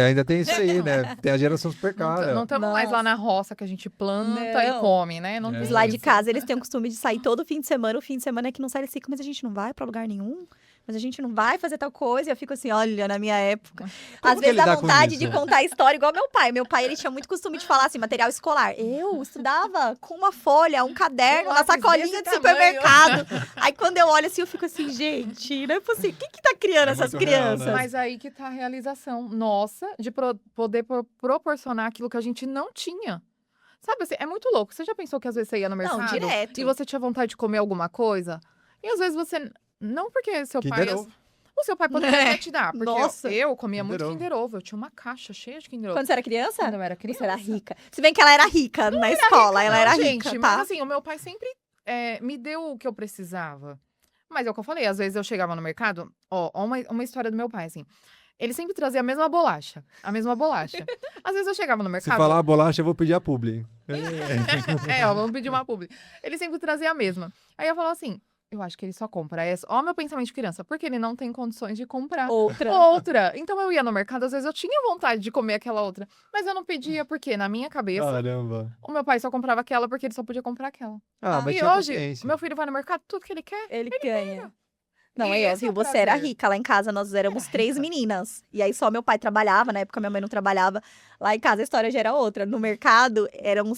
S5: Ainda tem isso aí, né? Tem a geração super cara.
S2: Não estamos mais lá na roça que a gente planta e
S3: Não.
S2: come, né? Não
S5: É.
S2: tem
S3: Lá de
S2: isso.
S3: casa, eles têm o costume de sair todo fim de semana. O fim de semana é que não sai, eles ficam, mas a gente não vai pra lugar nenhum. Mas a gente não vai fazer tal coisa. E eu fico assim, olha, na minha época.
S5: Como
S3: Às
S5: que
S3: vezes dá
S5: lidar com
S3: vontade
S5: isso?
S3: de contar a história igual meu pai. Meu pai, ele tinha muito costume de falar assim, material escolar. Eu estudava com uma folha, um caderno,
S2: Um
S3: na
S2: lápis
S3: sacolinha
S2: desse
S3: de supermercado. Aí quando eu olho assim, eu fico assim, gente, não é possível. Quem que tá criando
S5: É
S3: essas
S5: muito real,
S3: crianças?
S5: né?
S2: Mas aí que tá a realização nossa de poder proporcionar aquilo que a gente não tinha. Sabe assim, é muito louco. Você já pensou que às vezes você ia no mercado
S3: direto.
S2: e você tinha vontade de comer alguma coisa? E às vezes você. Não porque seu pai.
S5: Kinder Ovo.
S2: O seu pai poderia até te dar. Porque
S3: Nossa.
S2: eu comia
S5: Kinder
S2: muito
S5: Ovo.
S2: Kinder Ovo. Eu tinha uma caixa cheia de Kinder Ovo.
S3: Quando você era criança?
S2: Quando eu era criança.
S3: Você era rica. Se bem que ela era rica na escola, ela
S2: Não,
S3: era
S2: gente,
S3: rica,
S2: mas
S3: tá?
S2: assim, o meu pai sempre me deu o que eu precisava. Mas é o que eu falei, às vezes eu chegava no mercado, uma história do meu pai, assim. Ele sempre trazia a mesma bolacha. A mesma bolacha. Às vezes eu chegava no
S5: Se
S2: mercado.
S5: falar a bolacha, eu vou pedir a publi.
S2: Vamos pedir uma publi. Ele sempre trazia a mesma. Aí eu falava assim, eu acho que ele só compra essa. Ó, meu pensamento de criança, porque ele não tem condições de comprar outra. Então eu ia no mercado, às vezes eu tinha vontade de comer aquela outra. Mas eu não pedia, porque na minha cabeça,
S5: Caramba.
S2: o meu pai só comprava aquela porque ele só podia comprar aquela.
S5: Mas
S2: E
S5: tinha
S2: hoje,
S5: consciência.
S2: meu filho vai no mercado, tudo que ele quer.
S3: Ele ganha. Não,
S2: E
S3: aí,
S2: esse é o
S3: você era
S2: prazer.
S3: rica. Lá em casa, nós éramos 3 meninas. E aí, só meu pai trabalhava. Na época, minha mãe não trabalhava. Lá em casa, a história já era outra. No mercado, eram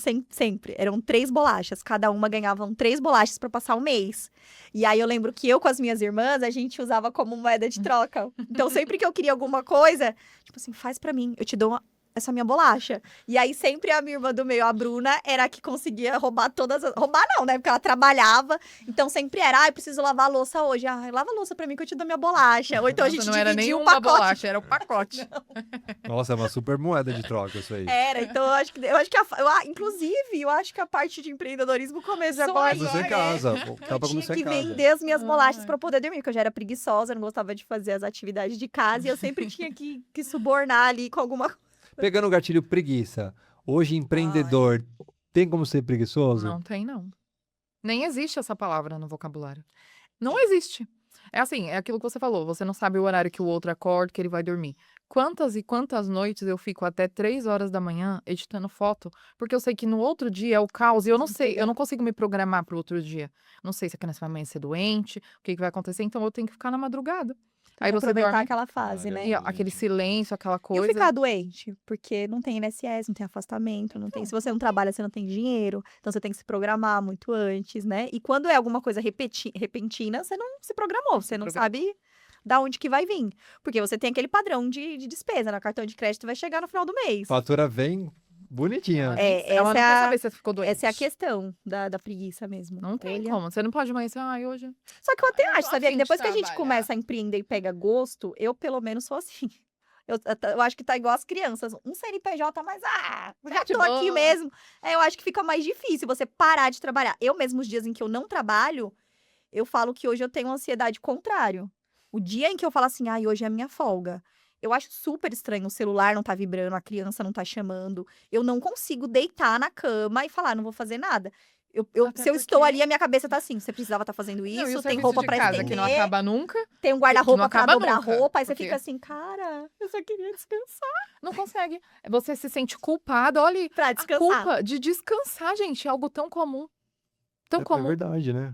S3: 3 bolachas. Cada uma ganhavam 3 bolachas pra passar o mês. E aí, eu lembro que eu, com as minhas irmãs, a gente usava como moeda de troca. Então, sempre que eu queria alguma coisa, tipo assim, faz pra mim. Eu te dou essa minha bolacha. E aí, sempre a minha irmã do meio, a Bruna, era a que conseguia roubar todas as... Roubar não, né? Porque ela trabalhava. Então, sempre era, preciso lavar a louça hoje. Lava a louça pra mim que eu te dou minha bolacha. Ou então, a gente
S2: não era
S3: dividia
S2: nenhuma
S3: o pacote.
S2: bolacha, era o pacote.
S5: Nossa, é uma super moeda de troca isso aí.
S3: Era, então eu acho que inclusive, eu acho que a parte de empreendedorismo começou
S2: Só
S3: aí.
S5: Começou em casa. Acaba
S3: Eu tinha
S5: começando
S3: que
S5: em casa.
S3: vender as minhas bolachas pra poder dormir, porque eu já era preguiçosa, não gostava de fazer as atividades de casa, e eu sempre tinha que subornar ali com alguma coisa.
S5: Pegando o gatilho preguiça. Hoje, empreendedor, tem como ser preguiçoso?
S2: Não tem, não. Nem existe essa palavra no vocabulário. Não existe. É assim, é aquilo que você falou. Você não sabe o horário que o outro acorda, que ele vai dormir. Quantas e quantas noites eu fico até 3 horas da manhã editando foto, porque eu sei que no outro dia é o caos, e eu não sei, eu não consigo me programar pro outro dia. Não sei se a criança vai amanhecer doente, o que vai acontecer, então eu tenho que ficar na madrugada. Aí você
S3: aproveitar
S2: dorme,
S3: aquela fase, né?
S2: e aquele silêncio, aquela
S3: E
S2: coisa.
S3: ficar doente, porque não tem INSS, não tem afastamento, não tem. Se você não trabalha, você não tem dinheiro, então você tem que se programar muito antes, né? E quando é alguma coisa repentina, você não se programou, você não sabe da onde que vai vir. Porque você tem aquele padrão de despesa, né? O cartão de crédito vai chegar no final do mês.
S5: Fatura vem bonitinha.
S2: Ela não
S3: essa é
S2: quer
S3: a-
S2: saber se você ficou doente.
S3: Essa é a questão da preguiça mesmo.
S2: Não tem
S3: Olha.
S2: como. Você não pode amanhecer, hoje...
S3: Só que eu até
S2: Eu
S3: acho,
S2: tô
S3: sabia?
S2: afim
S3: Que
S2: de
S3: depois que a gente
S2: trabalhar.
S3: começa a empreender e pega gosto, eu pelo menos sou assim. Eu acho que tá igual as crianças. Um CNPJ, mas já
S2: de
S3: tô aqui
S2: boa.
S3: mesmo. Eu acho que fica mais difícil você parar de trabalhar. Eu mesmo, os dias em que eu não trabalho, eu falo que hoje eu tenho ansiedade contrário. O dia em que eu falo assim, hoje é a minha folga. Eu acho super estranho, o celular não tá vibrando, a criança não tá chamando. Eu não consigo deitar na cama e falar, não vou fazer nada.
S2: Até
S3: Se eu estou
S2: porque-
S3: ali, a minha cabeça tá assim, você precisava estar fazendo
S2: Não, e
S3: isso,
S2: o
S3: tem
S2: serviço
S3: roupa
S2: de
S3: pra
S2: casa
S3: estender,
S2: que não acaba nunca.
S3: tem um
S2: não
S3: guarda-roupa pra
S2: acaba
S3: dobrar
S2: nunca,
S3: roupa, aí você
S2: porque-
S3: fica assim, cara, eu só queria descansar.
S2: Não consegue. Você se sente culpado. Olha,
S3: Pra
S2: a
S3: descansar.
S2: culpa de descansar, gente, é algo tão comum. Tão
S5: É
S2: comum.
S5: verdade, né?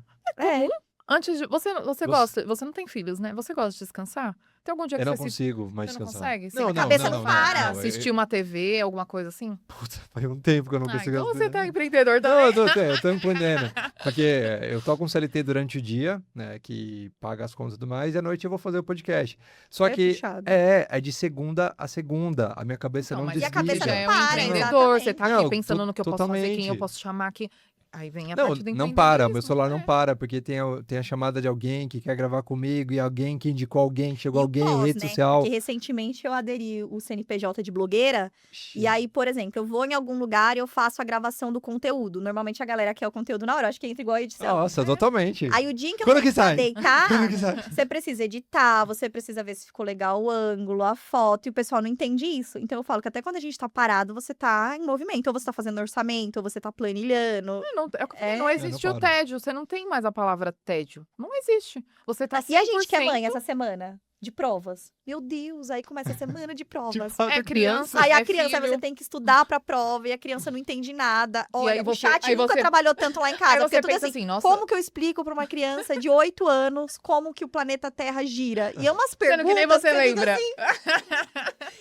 S2: Antes de. Você gosta. Você não tem filhos, né? Você gosta de descansar? Tem algum dia que
S5: Eu não
S2: você
S5: consigo mais
S2: Você não
S5: descansar.
S2: consegue?
S5: Não,
S2: A
S5: não,
S3: cabeça
S5: não,
S3: não
S5: não,
S3: para.
S5: não,
S2: assistir uma TV, alguma coisa assim?
S5: Puta, faz um tempo que eu não consigo.
S2: Então você tá empreendedor
S5: Não,
S2: também.
S5: eu tô empreendendo. Porque eu toco um CLT durante o dia, né? Que paga as contas e tudo mais, e à noite eu vou fazer o podcast. Só
S3: É
S5: que
S3: puxado.
S5: é de segunda a segunda. A minha cabeça
S2: Então,
S5: não
S2: mas
S3: E a
S5: desliga.
S3: cabeça
S2: já
S3: não
S2: é um
S3: para,
S2: empreendedor, você tá aqui
S5: Não,
S2: pensando no que eu posso fazer, quem eu
S5: totalmente.
S2: posso chamar aqui. Aí vem a
S5: Não,
S2: parte do
S5: não para, o meu
S2: empreendedorismo.
S5: celular não
S2: É.
S5: para, porque tem a chamada de alguém que quer gravar comigo, e alguém que indicou alguém, que chegou
S3: E o
S5: alguém,
S3: pós,
S5: rede
S3: né?
S5: social.
S3: Porque recentemente eu aderi o CNPJ de blogueira. E aí, por exemplo, eu vou em algum lugar e eu faço a gravação do conteúdo. Normalmente a galera quer o conteúdo na hora, eu acho que entra igual a edição.
S5: Nossa, totalmente.
S3: Aí o dia em que eu
S5: Quando
S3: tenho
S5: que sai?
S3: deitar,
S5: Quando que sai?
S3: você precisa editar, você precisa ver se ficou legal o ângulo, a foto, e o pessoal não entende isso. Então eu falo que até quando a gente tá parado, você tá em movimento, ou você tá fazendo orçamento, ou você tá planilhando.
S2: Não, é o que eu falei,
S3: É.
S2: não existe
S5: Eu
S2: o
S5: não paro.
S2: tédio. Você não tem mais a palavra tédio. Não existe. Você tá
S3: E a gente que é
S2: 100%.
S3: mãe essa semana de provas. Meu Deus, aí começa a semana de provas.
S2: É criança,
S3: Aí a
S2: é
S3: criança,
S2: filho.
S3: você tem que estudar pra prova e a criança não entende nada. Olha,
S2: aí
S3: o
S2: você-
S3: chat
S2: aí
S3: nunca
S2: você-
S3: trabalhou tanto lá em casa.
S2: Aí
S3: porque
S2: você
S3: tudo
S2: pensa
S3: assim,
S2: assim, nossa,
S3: como que eu explico pra uma criança de 8 anos como que o planeta Terra gira? E é umas
S2: sendo
S3: perguntas
S2: que nem você
S3: que eu digo
S2: lembra.
S3: assim,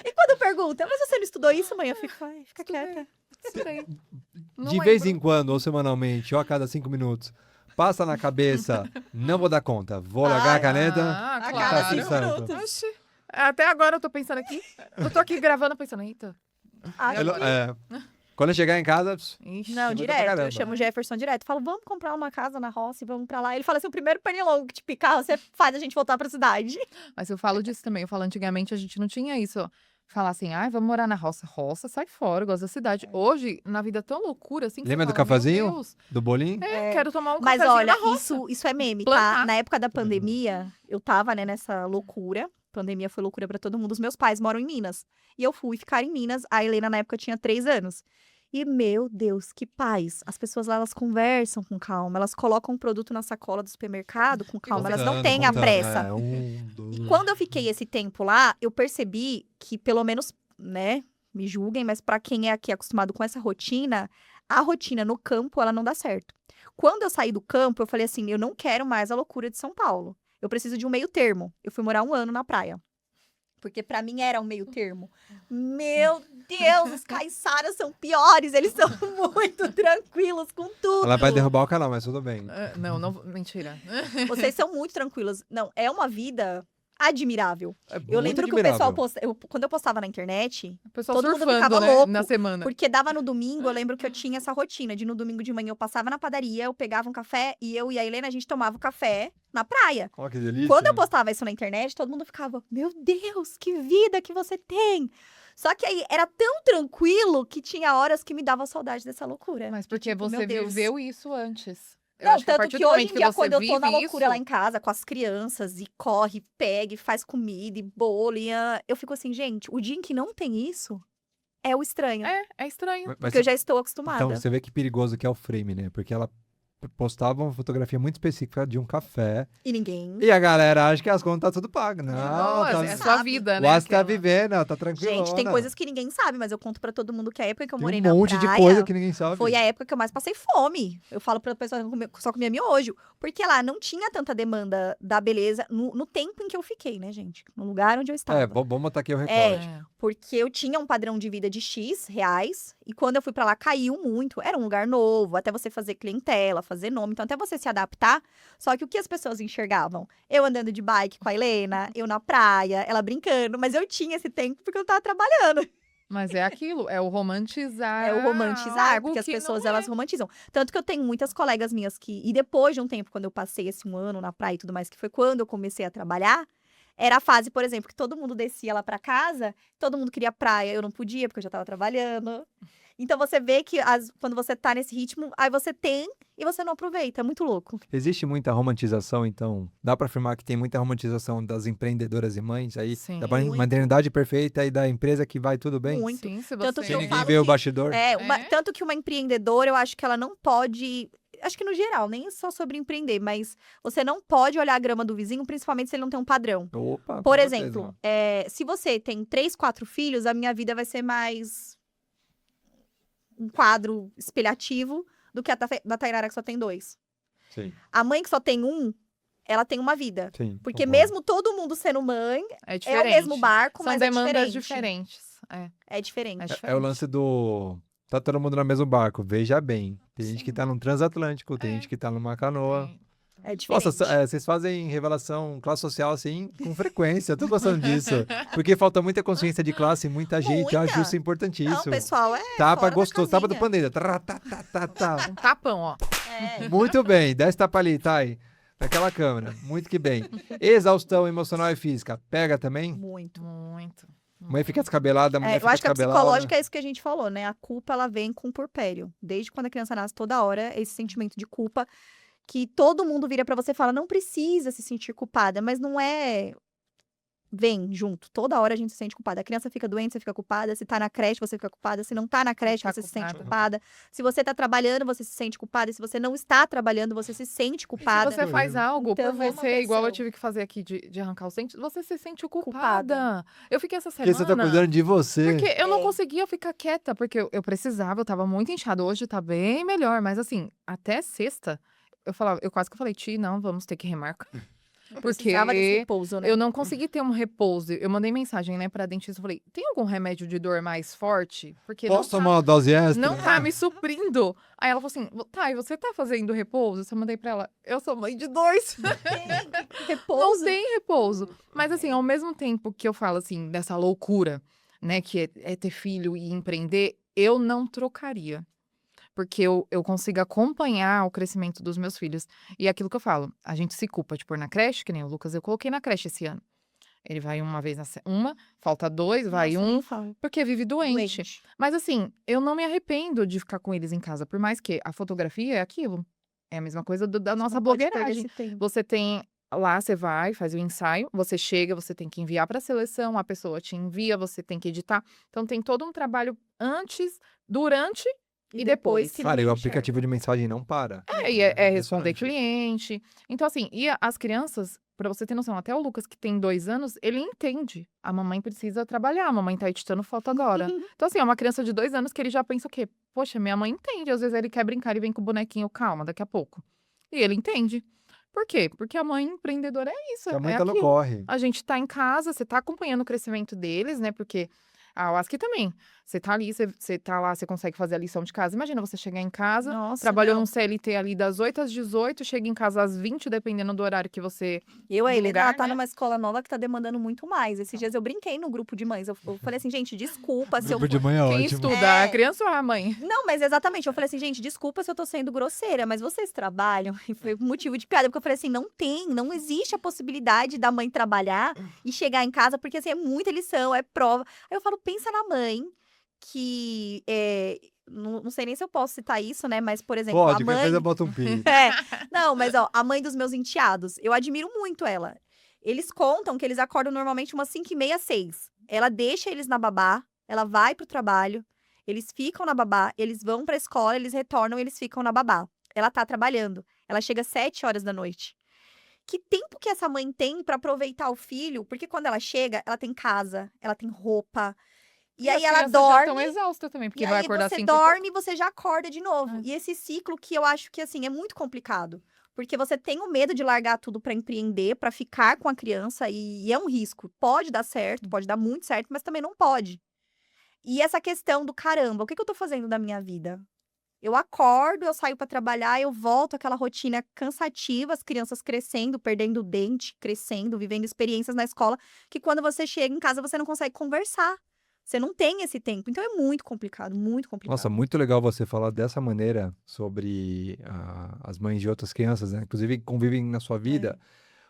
S3: e quando pergunta, mas você não estudou isso, mãe? Eu fico, ai, fica quieta.
S2: Estudei. Não
S5: De vez
S2: lembro.
S5: em quando, ou semanalmente, ou a cada 5 minutos, passa na cabeça, não vou dar conta, vou largar a caneta.
S2: Ah,
S3: A
S2: claro.
S3: cada 5
S5: certo.
S3: minutos.
S2: Oxi. Até agora eu tô pensando aqui. Eu tô aqui gravando pensando, eita.
S3: Acho que-
S5: Quando eu chegar em casa,
S2: Ixi.
S3: Não,
S5: Segunda pra
S3: direto.
S5: caramba.
S3: Eu chamo o Jefferson direto. Falo, vamos comprar uma casa na roça e vamos pra lá. Ele fala assim: o primeiro pernilongo que te picar, você faz a gente voltar pra cidade.
S2: Mas eu falo disso também. Eu falo, antigamente a gente não tinha isso. Ó. Falar assim, vamos morar na roça. Roça, sai fora, eu gosto da cidade. Hoje, na vida é tão loucura assim que
S5: Lembra
S2: você
S5: do
S2: fala, meu
S5: cafezinho?
S2: Deus,
S5: do bolinho.
S2: quero tomar um
S3: Mas
S2: cafezinho
S3: olha,
S2: na roça.
S3: isso é meme, tá?
S2: Plantar.
S3: Na época da pandemia, eu tava, né, nessa loucura. Pandemia foi loucura pra todo mundo. Os meus pais moram em Minas. E eu fui ficar em Minas. A Helena, na época, tinha 3 anos. E, meu Deus, que paz. As pessoas lá, elas conversam com calma. Elas colocam um produto na sacola do supermercado com calma. Elas não
S5: Contando,
S3: têm a
S5: contando,
S3: pressa.
S5: é, 1, 2.
S3: E quando eu fiquei esse tempo lá, eu percebi que, pelo menos, né, me julguem, mas pra quem é aqui acostumado com essa rotina, a rotina no campo, ela não dá certo. Quando eu saí do campo, eu falei assim, eu não quero mais a loucura de São Paulo. Eu preciso de um meio termo. Eu fui morar 1 ano na praia. Porque pra mim era um meio termo. Meu Deus, os caiçaras são piores, eles são muito tranquilos com tudo.
S5: Ela vai derrubar o canal, mas tudo bem.
S2: Não, mentira.
S3: Vocês são muito tranquilos. Não, é uma vida admirável.
S5: É
S3: Eu
S5: muito
S3: lembro que o pessoal
S5: admirável.
S3: quando eu postava na internet,
S2: O pessoal
S3: Todo mundo
S2: surfando,
S3: ficava
S2: né,
S3: louco,
S2: na semana.
S3: porque dava no domingo, eu lembro que eu tinha essa rotina de no domingo de manhã eu passava na padaria, eu pegava um café e eu e a Helena a gente tomava o café na praia.
S5: Ó, que delícia.
S3: Quando eu postava isso na internet, todo mundo ficava, meu Deus, que vida que você tem. Só que aí era tão tranquilo que tinha horas que me dava saudade dessa loucura.
S2: Mas porque
S3: Tipo,
S2: você
S3: meu Deus.
S2: viveu isso antes. Eu
S3: Não,
S2: acho que a
S3: tanto
S2: partir
S3: que
S2: do
S3: hoje
S2: momento
S3: em dia,
S2: que você
S3: quando eu tô na
S2: vive
S3: loucura
S2: isso,
S3: lá em casa com as crianças e corre, pega, e faz comida e bolo, eu fico assim, gente, o dia em que não tem isso é o estranho.
S2: é estranho.
S5: Mas
S3: Porque eu já estou acostumada.
S5: Então, você vê que perigoso que é o frame, né? Porque ela postava uma fotografia muito específica de um café
S3: E ninguém.
S5: e a galera acha que as contas tá tudo pago. Não,
S2: Nossa,
S5: tá...
S2: é
S3: sabe.
S2: sua vida,
S5: o
S2: né?
S5: Asa tá
S2: aquela-
S5: vivendo, tá tranquilo.
S3: Gente, tem coisas que ninguém sabe, mas eu conto pra todo mundo que a época que eu morei
S5: Tem um
S3: na
S5: monte
S3: praia
S5: de coisa que ninguém sabe.
S3: foi a época que eu mais passei fome. Eu falo pra pessoa que só comia miojo. Porque lá não tinha tanta demanda da beleza no tempo em que eu fiquei, né, gente? No lugar onde eu estava.
S5: Vamos botar aqui o recorte.
S2: É.
S3: Porque eu tinha um padrão de vida de X reais. E quando eu fui pra lá, caiu muito. Era um lugar novo, até você fazer clientela, fazer nome, então até você se adaptar. Só que o que as pessoas enxergavam? Eu andando de bike com a Helena, eu na praia, ela brincando, mas eu tinha esse tempo porque eu tava trabalhando.
S2: Mas é aquilo, é o romantizar.
S3: É o romantizar,
S2: algo
S3: porque as
S2: que não
S3: pessoas,
S2: é.
S3: elas romantizam. Tanto que eu tenho muitas colegas minhas que... E depois de um tempo, quando eu passei esse 1 ano na praia e tudo mais, que foi quando eu comecei a trabalhar, era a fase, por exemplo, que todo mundo descia lá pra casa, todo mundo queria praia, eu não podia, porque eu já tava trabalhando. Então, você vê que quando você tá nesse ritmo, aí você tem e você não aproveita. É muito louco.
S5: Existe muita romantização, então, dá pra afirmar que tem muita romantização das empreendedoras e mães aí,
S2: Sim.
S5: da
S3: Muito.
S5: maternidade perfeita e da empresa que vai tudo bem?
S3: Muito.
S2: Sim, se
S3: Tanto
S2: você...
S3: que eu
S5: Ninguém
S3: falo
S5: vê o
S3: que-
S5: bastidor?
S3: Tanto que uma empreendedora, eu acho que ela não pode... Acho que no geral, nem só sobre empreender, mas você não pode olhar a grama do vizinho, principalmente se ele não tem um padrão.
S5: Opa, com
S3: Por
S5: certeza.
S3: exemplo, se você tem 3, 4 filhos, a minha vida vai ser mais um quadro espelhativo do que a da Tainara, que só tem 2.
S5: Sim,
S3: A mãe que só tem 1, ela tem uma vida.
S5: sim.
S3: Porque
S5: concordo.
S3: mesmo todo mundo sendo mãe,
S2: É
S3: é
S2: diferente.
S3: o mesmo barco,
S2: São
S3: mas é
S2: demandas
S3: diferente.
S2: diferentes. É,
S3: É diferente.
S2: é
S5: É o
S2: diferente.
S5: lance do... Tá todo mundo no mesmo barco, veja bem. Tem gente que tá num transatlântico, tem
S2: É.
S5: gente que tá numa canoa.
S3: É diferente.
S5: Nossa, vocês fazem revelação classe social assim com frequência. Eu tô gostando disso. Porque falta muita consciência de classe, muita gente. Eu acho
S3: Muita.
S5: isso importantíssimo.
S3: Não, pessoal,
S5: Tapa
S3: fora da
S5: gostoso, tapa do
S3: casinha.
S5: pandeiro. Tá, tá, tá, tá, tá.
S2: Um tapão, ó.
S3: É.
S5: Muito bem, 10 tapa ali, Thay. Naquela câmera. Muito que bem. Exaustão emocional e física. Pega também?
S3: Muito.
S2: Muito.
S5: Mãe fica descabelada, mulher
S3: Eu
S5: fica
S3: acho que a
S5: descabelada.
S3: psicológica é isso que a gente falou, né? A culpa, ela vem com o puerpério. Desde quando a criança nasce, toda hora, esse sentimento de culpa que todo mundo vira pra você e fala, não precisa se sentir culpada, mas não é... Vem junto. Toda hora a gente se sente culpada. A criança fica doente, você fica culpada. Se tá na creche, você fica culpada. Se não tá na creche,
S2: Tá
S3: você se sente
S2: culpada.
S3: culpada. Se você tá trabalhando, você se sente culpada. E se você não está trabalhando, você se sente
S2: E
S3: culpada.
S2: se você faz algo
S3: Então,
S2: por
S3: é uma
S2: você, igual eu
S3: pressão.
S2: tive que fazer aqui de arrancar os dentes, você se sente culpada.
S3: Culpada.
S2: Eu fiquei essa
S5: Porque
S2: semana...
S5: você tá cuidando de você.
S2: Porque eu não
S3: É.
S2: conseguia ficar quieta, porque eu precisava, eu tava muito inchada. Hoje tá bem melhor, mas assim, até sexta, eu quase que falei, Ti, não, vamos ter que remarcar. Porque
S3: Precisava desse repouso, né?
S2: eu não consegui ter um repouso. Eu mandei mensagem, né, pra dentista, eu falei, tem algum remédio de dor mais forte? Porque
S5: Posso tomar uma dose extra?
S2: não tá me suprindo. Aí ela falou assim, tá, e você tá fazendo repouso? Eu mandei pra ela, eu sou mãe de 2.
S3: Repouso.
S2: Não tem repouso. Mas assim, ao mesmo tempo que eu falo assim, dessa loucura, né, que é ter filho e empreender, eu não trocaria. Porque eu consigo acompanhar o crescimento dos meus filhos. E é aquilo que eu falo, a gente se culpa de pôr na creche, que nem o Lucas, eu coloquei na creche esse ano. Ele vai uma vez falta 2, vai
S3: Nossa,
S2: um,
S3: nem fala.
S2: porque vive doente.
S3: Doente.
S2: Mas assim, eu não me arrependo de ficar com eles em casa, por mais que a fotografia é aquilo. É a mesma coisa da nossa
S3: Não pode perder
S2: blogueiragem.
S3: esse tempo.
S2: Você tem lá, você vai, faz o ensaio, você chega, você tem que enviar para a seleção, a pessoa te envia, você tem que editar. Então tem todo um trabalho antes, durante e depois.
S3: que
S5: Cara, e o
S3: ninguém
S5: aplicativo de mensagem não para.
S2: é responder
S5: Impressionante.
S2: cliente. Então, assim, e as crianças, pra você ter noção, até o Lucas, que tem 2 anos, ele entende. A mamãe precisa trabalhar, a mamãe tá editando foto agora. Então, assim, é uma criança de 2 anos que ele já pensa o quê? Poxa, minha mãe entende. Às vezes ele quer brincar e vem com o bonequinho, calma, daqui a pouco. E ele entende. Por quê? Porque a mãe empreendedora é isso.
S5: Que a mãe
S2: é
S5: tá no
S2: aquilo.
S5: corre.
S2: A gente tá em casa, você tá acompanhando o crescimento deles, né? Porque a Waski também. Você tá ali, você tá lá, você consegue fazer a lição de casa. Imagina você chegar em casa,
S3: Nossa,
S2: trabalhou
S3: não.
S2: num CLT ali das 8 às 18, chega em casa às 20, dependendo do horário que você...
S3: Eu, a
S2: no
S3: Helena,
S2: lugar,
S3: ela tá
S2: né?
S3: numa escola nova que tá demandando muito mais. Esses dias eu brinquei no grupo de mães. Eu falei assim, gente, desculpa se eu...
S5: Grupo de mãe é
S2: Quem
S5: ótimo.
S2: estuda,
S3: É.
S2: a criança ou a mãe?
S3: Não, mas exatamente. Eu falei assim, gente, desculpa se eu tô sendo grosseira, mas vocês trabalham. E foi motivo de piada, porque eu falei assim, não existe a possibilidade da mãe trabalhar e chegar em casa, porque assim, é muita lição, é prova. Aí eu falo, pensa na mãe que... não sei nem se eu posso citar isso, né? Mas, por exemplo,
S5: Pode,
S3: a
S5: qualquer
S3: mãe...
S5: coisa bota um pi.
S3: É, não, mas ó, a mãe dos meus enteados, eu admiro muito ela. Eles contam que eles acordam normalmente umas 5h30, 6. Ela deixa eles na babá, ela vai pro trabalho, eles ficam na babá, eles vão pra escola, eles retornam, eles ficam na babá. Ela tá trabalhando, ela chega às 7 horas da noite. Que tempo que essa mãe tem pra aproveitar o filho? Porque quando ela chega, ela tem casa, ela tem roupa. E aí
S2: as
S3: ela
S2: crianças já
S3: dorme.
S2: estão exaustas também, porque
S3: E
S2: vai
S3: aí
S2: acordar
S3: você
S2: 5
S3: dorme e você já acorda de novo.
S2: É.
S3: E esse ciclo que eu acho que, assim, é muito complicado. Porque você tem o medo de largar tudo pra empreender, pra ficar com a criança, e é um risco. Pode dar certo, pode dar muito certo, mas também não pode. E essa questão do caramba, o que eu tô fazendo da minha vida? Eu acordo, eu saio para trabalhar, eu volto aquela rotina cansativa, as crianças crescendo, perdendo o dente, crescendo, vivendo experiências na escola, que quando você chega em casa você não consegue conversar. Você não tem esse tempo. Então é muito complicado, muito complicado.
S5: Nossa, muito legal você falar dessa maneira sobre as mães de outras crianças, né? Inclusive, que convivem na sua vida,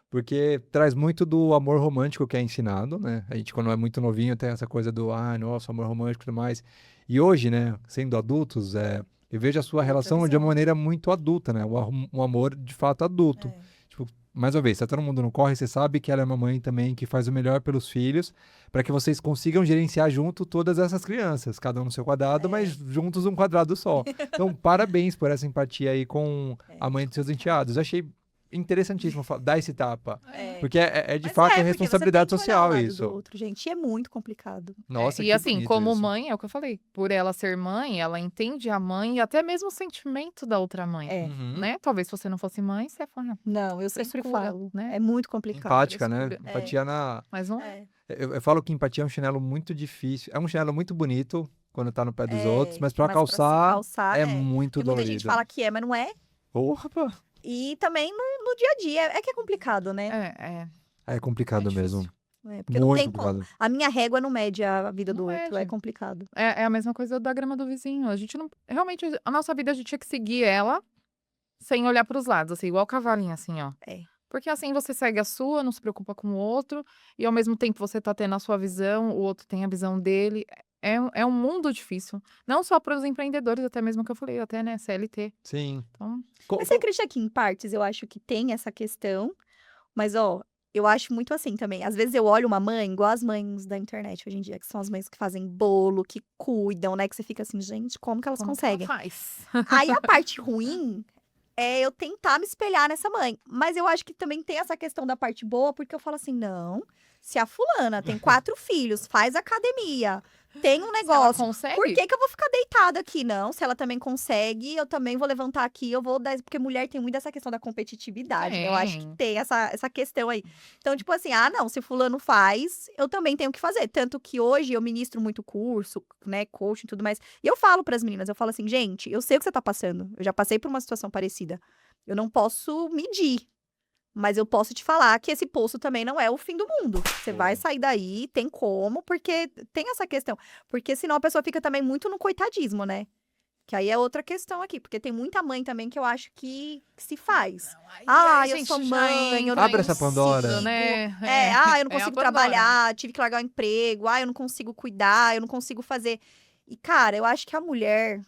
S5: porque traz muito do amor romântico que é ensinado, né? A gente, quando é muito novinho, tem essa coisa do, nossa, amor romântico e tudo mais. E hoje, né, sendo adultos, eu vejo a sua relação de uma
S3: visão.
S5: maneira muito adulta, né? Um amor de fato adulto. Tipo, mais uma vez, se tá todo mundo não corre, você sabe que ela é uma mãe também que faz o melhor pelos filhos, para que vocês consigam gerenciar junto todas essas crianças, cada um no seu quadrado, mas juntos um quadrado só. Então, parabéns por essa empatia aí com a mãe dos seus enteados. Eu achei interessantíssimo dar esse tapa. Porque é de
S3: Mas
S5: fato
S3: porque
S5: responsabilidade
S3: você tem que olhar
S5: social
S3: o lado
S5: isso.
S3: do outro, gente, e é muito complicado.
S5: Nossa,
S2: E
S5: que
S2: assim,
S5: bonito
S2: como
S5: isso.
S2: mãe, é o que eu falei, por ela ser mãe, ela entende a mãe e até mesmo o sentimento da outra mãe,
S5: Uhum.
S2: né? Talvez se você não fosse mãe, você ia falar,
S3: Não, eu sempre
S2: frescura,
S3: falo,
S2: né?
S3: é muito complicado.
S5: Empática, né?
S2: frescura.
S5: Empatia na...
S2: Mas não
S3: É.
S5: Eu falo que empatia é um chinelo muito difícil. É um chinelo muito bonito quando tá no pé dos outros, mas pra
S3: mas pra se
S5: calçar,
S3: calçar,
S5: é muito
S3: Porque muita
S5: dolorido.
S3: gente fala que é, mas não é.
S5: Porra, pô.
S3: E também no dia a dia, é que é complicado, né?
S5: É complicado
S2: É difícil.
S5: mesmo.
S3: Porque não
S5: Muito
S3: tem como.
S5: complicado.
S3: A minha régua não mede a vida do
S2: Não
S3: outro, é
S2: mede.
S3: complicado.
S2: É a mesma coisa da grama do vizinho. A gente não. Realmente, a nossa vida a gente tinha que seguir ela sem olhar pros lados, assim, igual o cavalinho, assim, ó. Porque assim você segue a sua, não se preocupa com o outro, e ao mesmo tempo você tá tendo a sua visão, o outro tem a visão dele. É um mundo difícil. Não só para os empreendedores, até mesmo que eu falei, até, né, CLT.
S5: Sim.
S2: Então,
S3: Mas você acredita que em partes eu acho que tem essa questão, mas ó, eu acho muito assim também. Às vezes eu olho uma mãe, igual as mães da internet hoje em dia, que são as mães que fazem bolo, que cuidam, né? Que você fica assim, gente, como que elas
S2: como que ela
S3: conseguem?
S2: faz?
S3: Aí a parte ruim é eu tentar me espelhar nessa mãe. Mas eu acho que também tem essa questão da parte boa, porque eu falo assim, não, se a fulana tem 4 filhos, faz academia, tem um
S2: Se ela
S3: negócio,
S2: consegue?
S3: por que eu vou ficar deitada aqui? Não, se ela também consegue, eu também vou levantar aqui, eu vou dar... Porque mulher tem muito essa questão da competitividade, né? Eu acho que tem essa questão aí. Então, tipo assim, não, se fulano faz, eu também tenho que fazer. Tanto que hoje eu ministro muito curso, né, coaching e tudo mais. E eu falo pras meninas, eu falo assim, gente, eu sei o que você tá passando. Eu já passei por uma situação parecida. Eu não posso medir. Mas eu posso te falar que esse poço também não é o fim do mundo. Você vai sair daí, tem como, porque tem essa questão. Porque senão a pessoa fica também muito no coitadismo, né? Que aí é outra questão aqui. Porque tem muita mãe também que eu acho que se faz.
S2: Aí,
S3: Eu
S2: gente,
S3: sou
S2: já
S3: mãe, eu
S2: entra
S3: não
S5: Abre essa
S3: consigo.
S5: Pandora.
S2: né?
S3: Eu não consigo trabalhar, tive que largar o emprego. Eu não consigo cuidar, eu não consigo fazer. E, cara, eu acho que a mulher...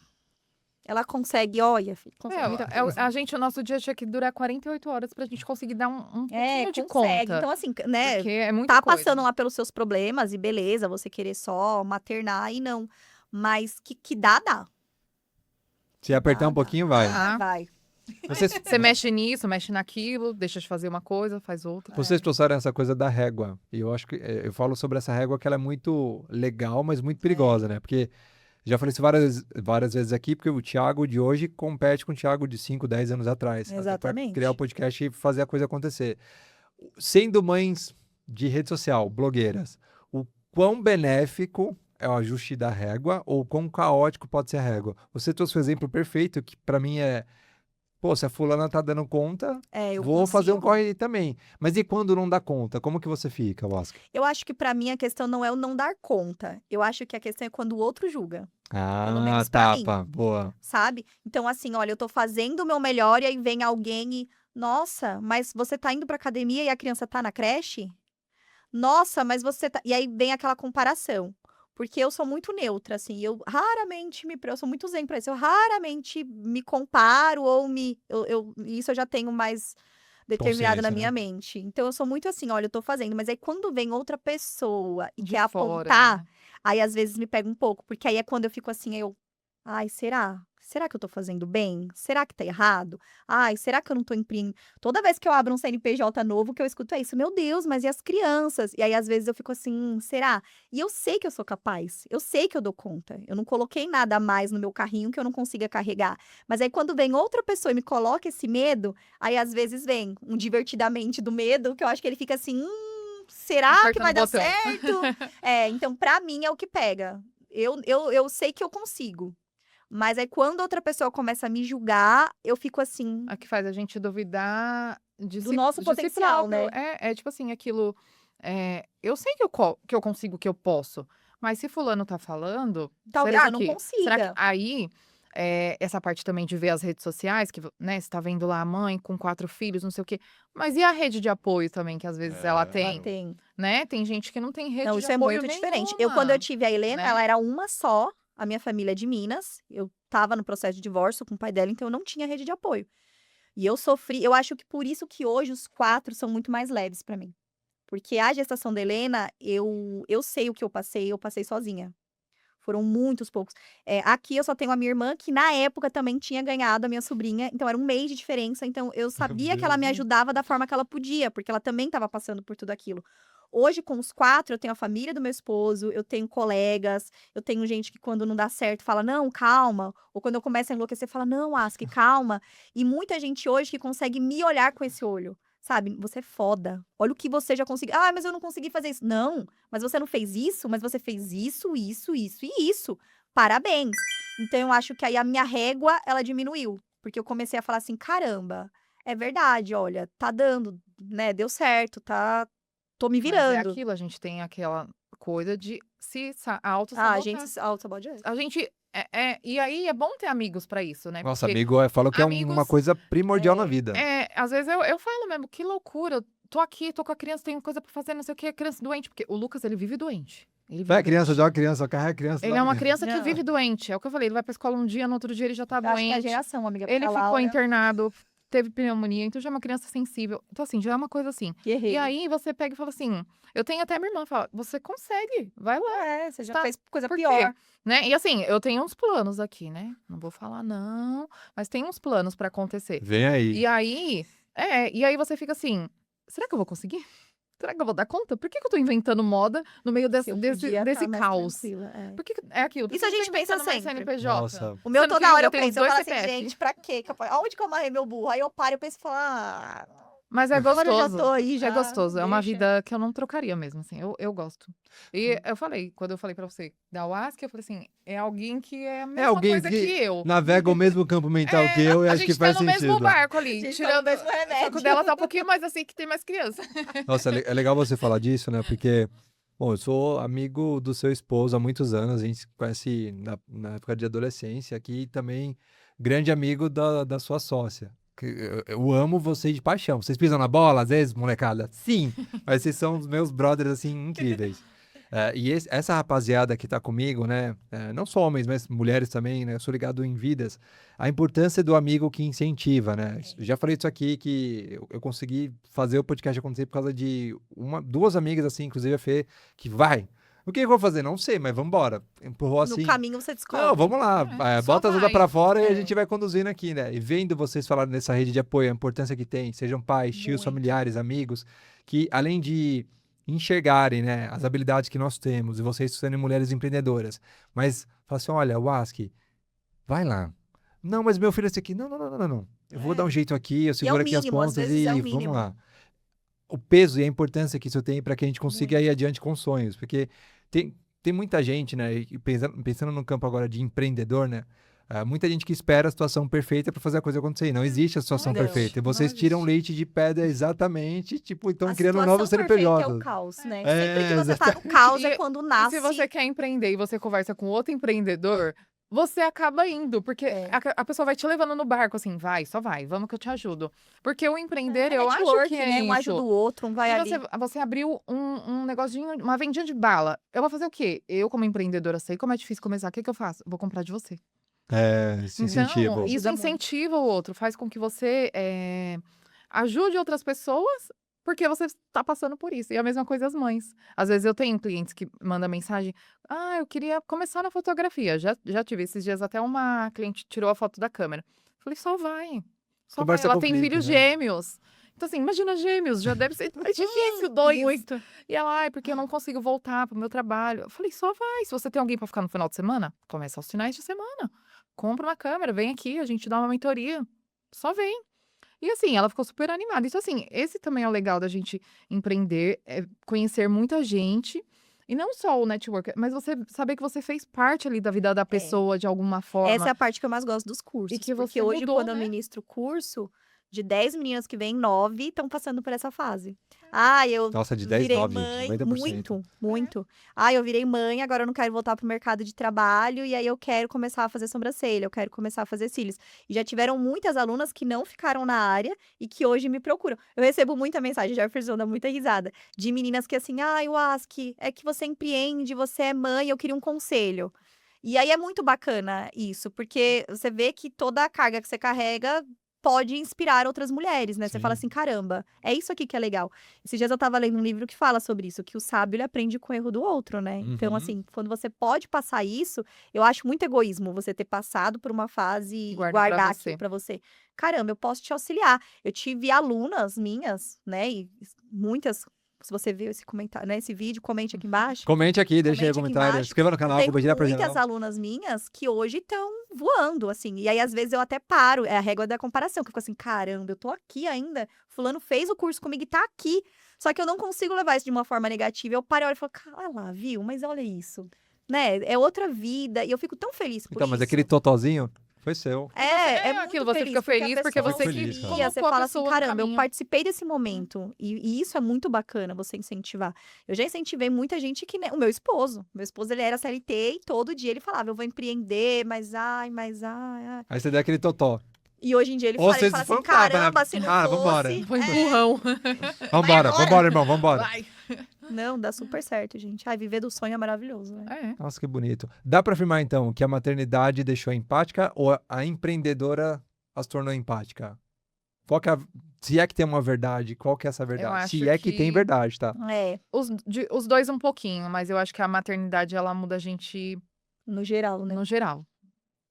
S3: Ela consegue, olha, filho, consegue muita coisa.
S2: A gente, o nosso dia tinha que durar 48 horas pra gente conseguir dar um pouquinho de
S3: consegue.
S2: conta.
S3: Então, assim, né?
S2: Porque é muita
S3: Tá
S2: coisa.
S3: passando lá pelos seus problemas e beleza, você querer só maternar e não. Mas que dá.
S5: Se apertar um pouquinho, vai.
S3: Vai.
S2: Você mexe nisso, mexe naquilo, deixa de fazer uma coisa, faz outra.
S5: Vocês trouxeram essa coisa da régua. E eu acho que eu falo sobre essa régua que ela é muito legal, mas muito perigosa, né? Porque já falei isso várias vezes aqui, porque o Thiago de hoje compete com o Thiago de 5, 10 anos atrás.
S3: Exatamente.
S5: Para criar o podcast e fazer a coisa acontecer. Sendo mães de rede social, blogueiras, o quão benéfico é o ajuste da régua ou quão caótico pode ser a régua? Você trouxe um exemplo perfeito que para mim é... Pô, se a fulana tá dando conta,
S3: eu
S5: vou fazer um
S3: consigo.
S5: corre também. Mas e quando não dá conta? Como que você fica, Oscar?
S3: Eu acho que pra mim a questão não é o não dar conta. Eu acho que a questão é quando o outro julga. Pelo menos pra mim.
S5: Tapa. Boa.
S3: Sabe? Então, assim, olha, eu tô fazendo o meu melhor e aí vem alguém e... Nossa, mas você tá indo pra academia e a criança tá na creche? Nossa, mas você tá... E aí vem aquela comparação. Porque eu sou muito neutra, assim. Eu raramente eu sou muito zen pra isso. Eu raramente me comparo ou isso eu já tenho mais determinado na minha mente. Então, eu sou muito assim, olha, eu tô fazendo. Mas aí, quando vem outra pessoa e
S2: De
S3: quer
S2: fora,
S3: apontar...
S2: né?
S3: Aí, às vezes, me pega um pouco, porque aí é quando eu fico assim, ai, será? Será que eu tô fazendo bem? Será que tá errado? Ai, será que eu não tô empreendendo? Toda vez que eu abro um CNPJ novo, que eu escuto é isso, meu Deus, mas e as crianças? E aí, às vezes, eu fico assim, será? E eu sei que eu sou capaz, eu sei que eu dou conta. Eu não coloquei nada a mais no meu carrinho que eu não consiga carregar. Mas aí, quando vem outra pessoa e me coloca esse medo, aí, às vezes, vem um divertidamente do medo, que eu acho que ele fica assim, será que
S2: Apertando
S3: vai
S2: o
S3: dar
S2: botão.
S3: certo? Então, pra mim, é o que pega. Eu sei que eu consigo. Mas aí quando outra pessoa começa a me julgar, eu fico assim,
S2: A que faz a gente duvidar
S3: do nosso
S2: de
S3: potencial,
S2: próprio.
S3: né?
S2: É tipo assim, aquilo. Eu sei que eu consigo, que eu posso. Mas se fulano tá falando,
S3: Talvez
S2: será
S3: eu não
S2: que. Será que
S3: consiga.
S2: aí, essa parte também de ver as redes sociais, que, né, você tá vendo lá a mãe com 4 filhos, não sei o quê. Mas e a rede de apoio também, que às vezes ela
S3: Ela
S2: tem,
S3: tem.
S2: né? Tem gente que não tem rede
S3: Não,
S2: de
S3: isso é
S2: apoio
S3: muito diferente. Quando eu
S2: nenhuma,
S3: tive a Helena,
S2: né?
S3: ela era uma só. A minha família é de Minas. Eu tava no processo de divórcio com o pai dela, então eu não tinha rede de apoio. E eu sofri. Eu acho que por isso que hoje os 4 são muito mais leves pra mim. Porque a gestação da Helena, eu sei o que eu passei sozinha. Foram muitos poucos. Aqui eu só tenho a minha irmã, que na época também tinha ganhado a minha sobrinha. Então era um mês de diferença. Então eu sabia que ela me ajudava da forma que ela podia, porque ela também estava passando por tudo aquilo. Hoje, com os 4, eu tenho a família do meu esposo, eu tenho colegas, eu tenho gente que quando não dá certo fala, não, calma. Ou quando eu começo a enlouquecer, fala, não, Aski, calma. E muita gente hoje que consegue me olhar com esse olho. Sabe, você é foda. Olha o que você já conseguiu. Ah, mas eu não consegui fazer isso. Não, mas você não fez isso, mas você fez isso, isso, isso e isso. Parabéns. Então eu acho que aí a minha régua, ela diminuiu. Porque eu comecei a falar assim, caramba, é verdade, olha, tá dando, né? Deu certo, tô me
S2: Mas é
S3: virando.
S2: aquilo, a gente tem aquela coisa de se
S3: Ah, a
S2: auto-sabotar.
S3: gente auto-sabotage.
S2: A gente. E aí é bom ter amigos pra isso, né?
S5: Nossa,
S2: Porque
S5: amigo, eu falo que é uma
S2: amigos.
S5: coisa primordial na vida.
S2: Às vezes eu falo mesmo, que loucura. Eu tô aqui, tô com a criança, tenho coisa pra fazer, não sei o que, a criança doente. Porque o Lucas, ele vive doente. Ele
S5: Vai,
S2: vive
S5: criança,
S2: doente.
S5: joga criança, carrega criança.
S2: Ele
S5: dá
S2: é uma
S5: criança.
S2: criança que
S3: Não.
S2: vive doente. É o que eu falei, ele vai pra escola um dia, no outro dia ele já tá
S3: Acho que é a
S2: doente.
S3: geração, amiga.
S2: Ele
S3: porque a
S2: ficou
S3: Laura,
S2: internado, teve pneumonia, então já é uma criança sensível. Então, assim, já é uma coisa assim.
S3: guerreiro.
S2: E aí você pega e fala assim: eu tenho até minha irmã, fala, você consegue, vai lá.
S3: Você já
S2: Tá,
S3: fez coisa
S2: por quê?
S3: pior.
S2: Né? E assim, eu tenho uns planos aqui, né? Não vou falar não, mas tem uns planos pra acontecer.
S5: Vem aí.
S2: E aí você fica assim, será que eu vou conseguir? Será que eu vou dar conta? Por que que eu tô inventando moda no meio
S3: Se eu podia
S2: desse
S3: tá mais
S2: caos?
S3: tranquila,
S2: Por que é aquilo? Por
S3: Isso
S2: que
S3: a
S2: eu tô
S3: gente pensa
S2: inventando mais
S3: sempre.
S2: CNPJ?
S5: Nossa.
S3: O meu
S2: Sendo que
S3: toda hora
S2: eu
S3: eu
S2: tenho os
S3: penso, eu
S2: dois
S3: falo assim,
S2: CPF.
S3: gente, pra quê? Aonde que eu amarrei meu burro? Aí eu paro e penso e falo,
S2: Mas é
S3: agora eu já
S2: gostoso.
S3: tô aí, já.
S2: É gostoso. É uma
S3: deixa.
S2: vida que eu não trocaria mesmo, assim. Eu gosto. E eu falei, quando eu falei pra você da UASC, eu falei assim, é alguém que é a mesma
S5: alguém
S2: coisa que eu.
S5: navega o mesmo campo mental que eu e
S2: A
S5: acho que
S2: gente tá
S5: faz
S2: no mesmo
S5: sentido.
S2: barco
S3: A
S2: ali,
S3: gente tá
S2: tirando.
S3: no mesmo
S2: Só que
S3: remédio.
S2: o dela tá um pouquinho mais assim, que tem mais criança.
S5: Nossa, é legal você falar disso, né? Porque, bom, eu sou amigo do seu esposo há muitos anos, a gente se conhece na época de adolescência aqui e também grande amigo da sua sócia. Eu amo vocês de paixão. Vocês pisam na bola, às vezes, molecada? Sim, mas vocês são os meus brothers, assim, incríveis. Essa rapaziada que tá comigo, né? Não só homens, mas mulheres também, né? Eu sou ligado em vidas. A importância do amigo que incentiva, né? Já falei isso aqui, que eu consegui fazer o podcast acontecer por causa de duas amigas, assim, inclusive a Fê, que vai. O que eu vou fazer? Não sei, mas vambora. Empurrou assim.
S3: No caminho você descobre.
S5: Não, vamos lá.
S2: Só
S5: Bota as outras
S2: vai.
S5: pra fora e a gente vai conduzindo aqui, né? E vendo vocês falarem dessa rede de apoio, a importância que tem, sejam pais, tios,
S3: Muito.
S5: familiares, amigos, que além de enxergarem, né, as habilidades que nós temos, e vocês sendo mulheres empreendedoras, mas fala assim, olha, Waski, vai lá. Não, mas meu filho é esse aqui. Não. Eu vou dar um jeito aqui, eu seguro aqui as
S3: mínimo, às
S5: pontas
S3: vezes
S5: e
S3: é o
S5: vamos
S3: mínimo.
S5: lá. O peso e a importância que isso tem para que a gente consiga ir adiante com sonhos, porque tem muita gente, né, e pensando no campo agora de empreendedor, né, muita gente que espera a situação perfeita para fazer a coisa acontecer. E não existe a situação
S3: Não,
S5: perfeita. E
S2: não
S5: vocês tiram
S2: existe.
S5: leite de pedra exatamente, tipo, estão
S3: A
S5: criando
S3: situação
S5: novos
S3: perfeita
S5: CNPJs.
S3: é o caos, né?
S5: É,
S3: Sempre que você tá no caos é quando
S2: E
S3: nasce.
S2: se você quer empreender e você conversa com outro empreendedor, você acaba indo, porque a pessoa vai te levando no barco, assim, vai, só vai, vamos que eu te ajudo. Porque o empreender, eu acho
S3: network,
S2: que é
S3: né?
S2: isso.
S3: Um ajuda o outro, um vai
S2: E
S3: ali.
S2: você abriu um negocinho, uma vendinha de bala. Eu vou fazer o quê? Eu, como empreendedora, sei como é difícil começar. O que que eu faço? Vou comprar de você.
S5: Esse incentivo.
S2: Então, isso
S3: Ajuda muito.
S2: incentiva o outro, faz com que você ajude outras pessoas, porque você está passando por isso. E a mesma coisa as mães. Às vezes eu tenho clientes que mandam mensagem: ah, eu queria começar na fotografia. Já tive esses dias, até uma cliente tirou a foto da câmera. Falei, só vai. Só vai.
S5: Conversa
S2: Ela
S5: com o
S2: tem
S5: cliente,
S2: filhos
S5: né?
S2: gêmeos. Então, assim, imagina gêmeos, já deve ser mais difícil, dois.
S3: Muito.
S2: E ela, porque eu não consigo voltar pro meu trabalho. Eu falei, só vai. Se você tem alguém pra ficar no final de semana, começa aos finais de semana. Compra uma câmera, vem aqui, a gente dá uma mentoria. Só vem. E assim, ela ficou super animada. Então, assim, esse também é o legal da gente empreender, é conhecer muita gente E não só o network, mas você saber que você fez parte ali da vida da pessoa de alguma forma.
S3: Essa é a parte que eu mais gosto dos cursos.
S2: que
S3: porque
S2: você
S3: hoje,
S2: mudou,
S3: quando eu
S2: né?
S3: ministro curso, de 10 meninas que vêm, 9 estão passando por essa fase. Ah, eu
S5: Nossa, de 10,
S3: virei
S5: 9,
S3: mãe.
S5: 90%.
S3: Muito, muito. Ah, eu virei mãe, agora eu não quero voltar pro mercado de trabalho, e aí eu quero começar a fazer sobrancelha, eu quero começar a fazer cílios. E já tiveram muitas alunas que não ficaram na área e que hoje me procuram. Eu recebo muita mensagem, Jefferson dá muita risada, de meninas que assim, ai, Waski, é que você empreende, você é mãe, eu queria um conselho. E aí é muito bacana isso, porque você vê que toda a carga que você carrega pode inspirar outras mulheres, né? Você fala
S5: Sim.
S3: assim, caramba, é isso aqui que é legal. Esses dias eu tava lendo um livro que fala sobre isso, que o sábio, ele aprende com o erro do outro, né? Então,
S5: Uhum.
S3: assim, quando você pode passar isso, eu acho muito egoísmo você ter passado por uma fase e
S2: Guarda pra
S3: guardar
S2: você.
S3: aquilo pra você. Caramba, eu posso te auxiliar. Eu tive alunas minhas, né? E muitas, se você viu esse comentário, né? Esse vídeo, comente aqui embaixo.
S5: Comente aqui, deixe aí o
S3: Comente aqui
S5: comentário.
S3: embaixo.
S5: Se inscreva no canal,
S3: Tem
S5: compartilha pra
S3: muitas
S5: geral.
S3: alunas minhas que hoje estão voando, assim. E aí, às vezes, eu até paro. É a régua da comparação. Que eu fico assim, caramba, eu tô aqui ainda. Fulano fez o curso comigo e tá aqui. Só que eu não consigo levar isso de uma forma negativa. Eu paro e olho e falo, olha lá, viu? Mas olha isso. Né? É outra vida. E eu fico tão feliz por
S5: Então, mas
S3: isso.
S5: aquele totozinho foi seu.
S3: É muito
S2: aquilo, você
S3: feliz,
S2: fica feliz
S3: a
S2: porque
S3: pessoa
S2: você
S5: Fico feliz,
S3: auxilia,
S5: cara.
S3: você
S2: colocou a
S3: fala assim,
S2: pessoa no
S3: caramba, eu
S2: caminho.
S3: participei desse momento. E isso é muito bacana, você incentivar. Eu já incentivei muita gente que, né, o meu esposo, ele era CLT e todo dia ele falava, eu vou empreender, mas ai.
S5: Aí você deu aquele totó.
S3: E hoje em dia ele
S5: Ou
S3: fala,
S5: vocês
S3: assim,
S5: foi um tapa, né?
S3: caramba, se não
S5: Ah,
S3: fosse...
S5: vambora.
S2: Foi empurrão.
S5: Vambora, vambora, irmão, vambora.
S2: Vai.
S3: Não, dá super certo, gente. Ai, viver do sonho é maravilhoso, né?
S2: É.
S5: Nossa, que bonito. Dá pra afirmar, então, que a maternidade deixou empática ou a empreendedora as tornou empática? Qual que é se é que tem uma verdade, qual que é essa verdade? Se
S2: acho
S5: é que tem
S2: que-
S5: verdade, tá?
S3: É,
S2: Os dois um pouquinho, mas eu acho que a maternidade, ela muda a gente
S3: no geral, né?
S2: no geral.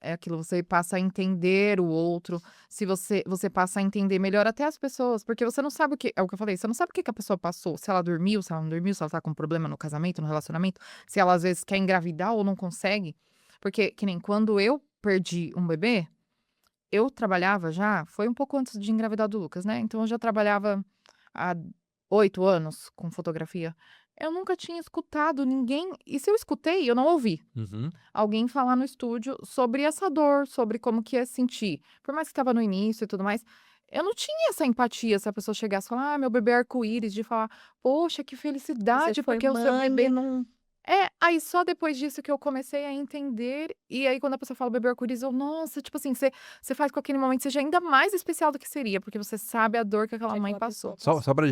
S2: É aquilo, você passa a entender o outro, se você passa a entender melhor até as pessoas, porque você não sabe o que, é o que eu falei, você não sabe o que que a pessoa passou, se ela dormiu, se ela não dormiu, se ela tá com problema no casamento, no relacionamento, se ela às vezes quer engravidar ou não consegue, porque que nem quando eu perdi um bebê, eu trabalhava já, foi um pouco antes de engravidar do Lucas, né? Então eu já trabalhava há 8 anos com fotografia. Eu nunca tinha escutado ninguém, e se eu escutei, eu não ouvi
S5: Uhum.
S2: alguém falar no estúdio sobre essa dor, sobre como que é sentir. Por mais que estava no início e tudo mais, eu não tinha essa empatia se a pessoa chegasse e falar, meu bebê é arco-íris, de falar, poxa, que felicidade,
S3: Você foi
S2: porque o seu
S3: mãe,
S2: bebê.
S3: não...
S2: Aí só depois disso que eu comecei a entender, e aí quando a pessoa fala bebê arco-íris, eu, nossa, tipo assim, você faz com que aquele momento seja ainda mais especial do que seria, porque você sabe a dor que aquela
S3: que
S2: mãe
S3: aquela
S2: passou.
S3: pessoa
S5: Só pra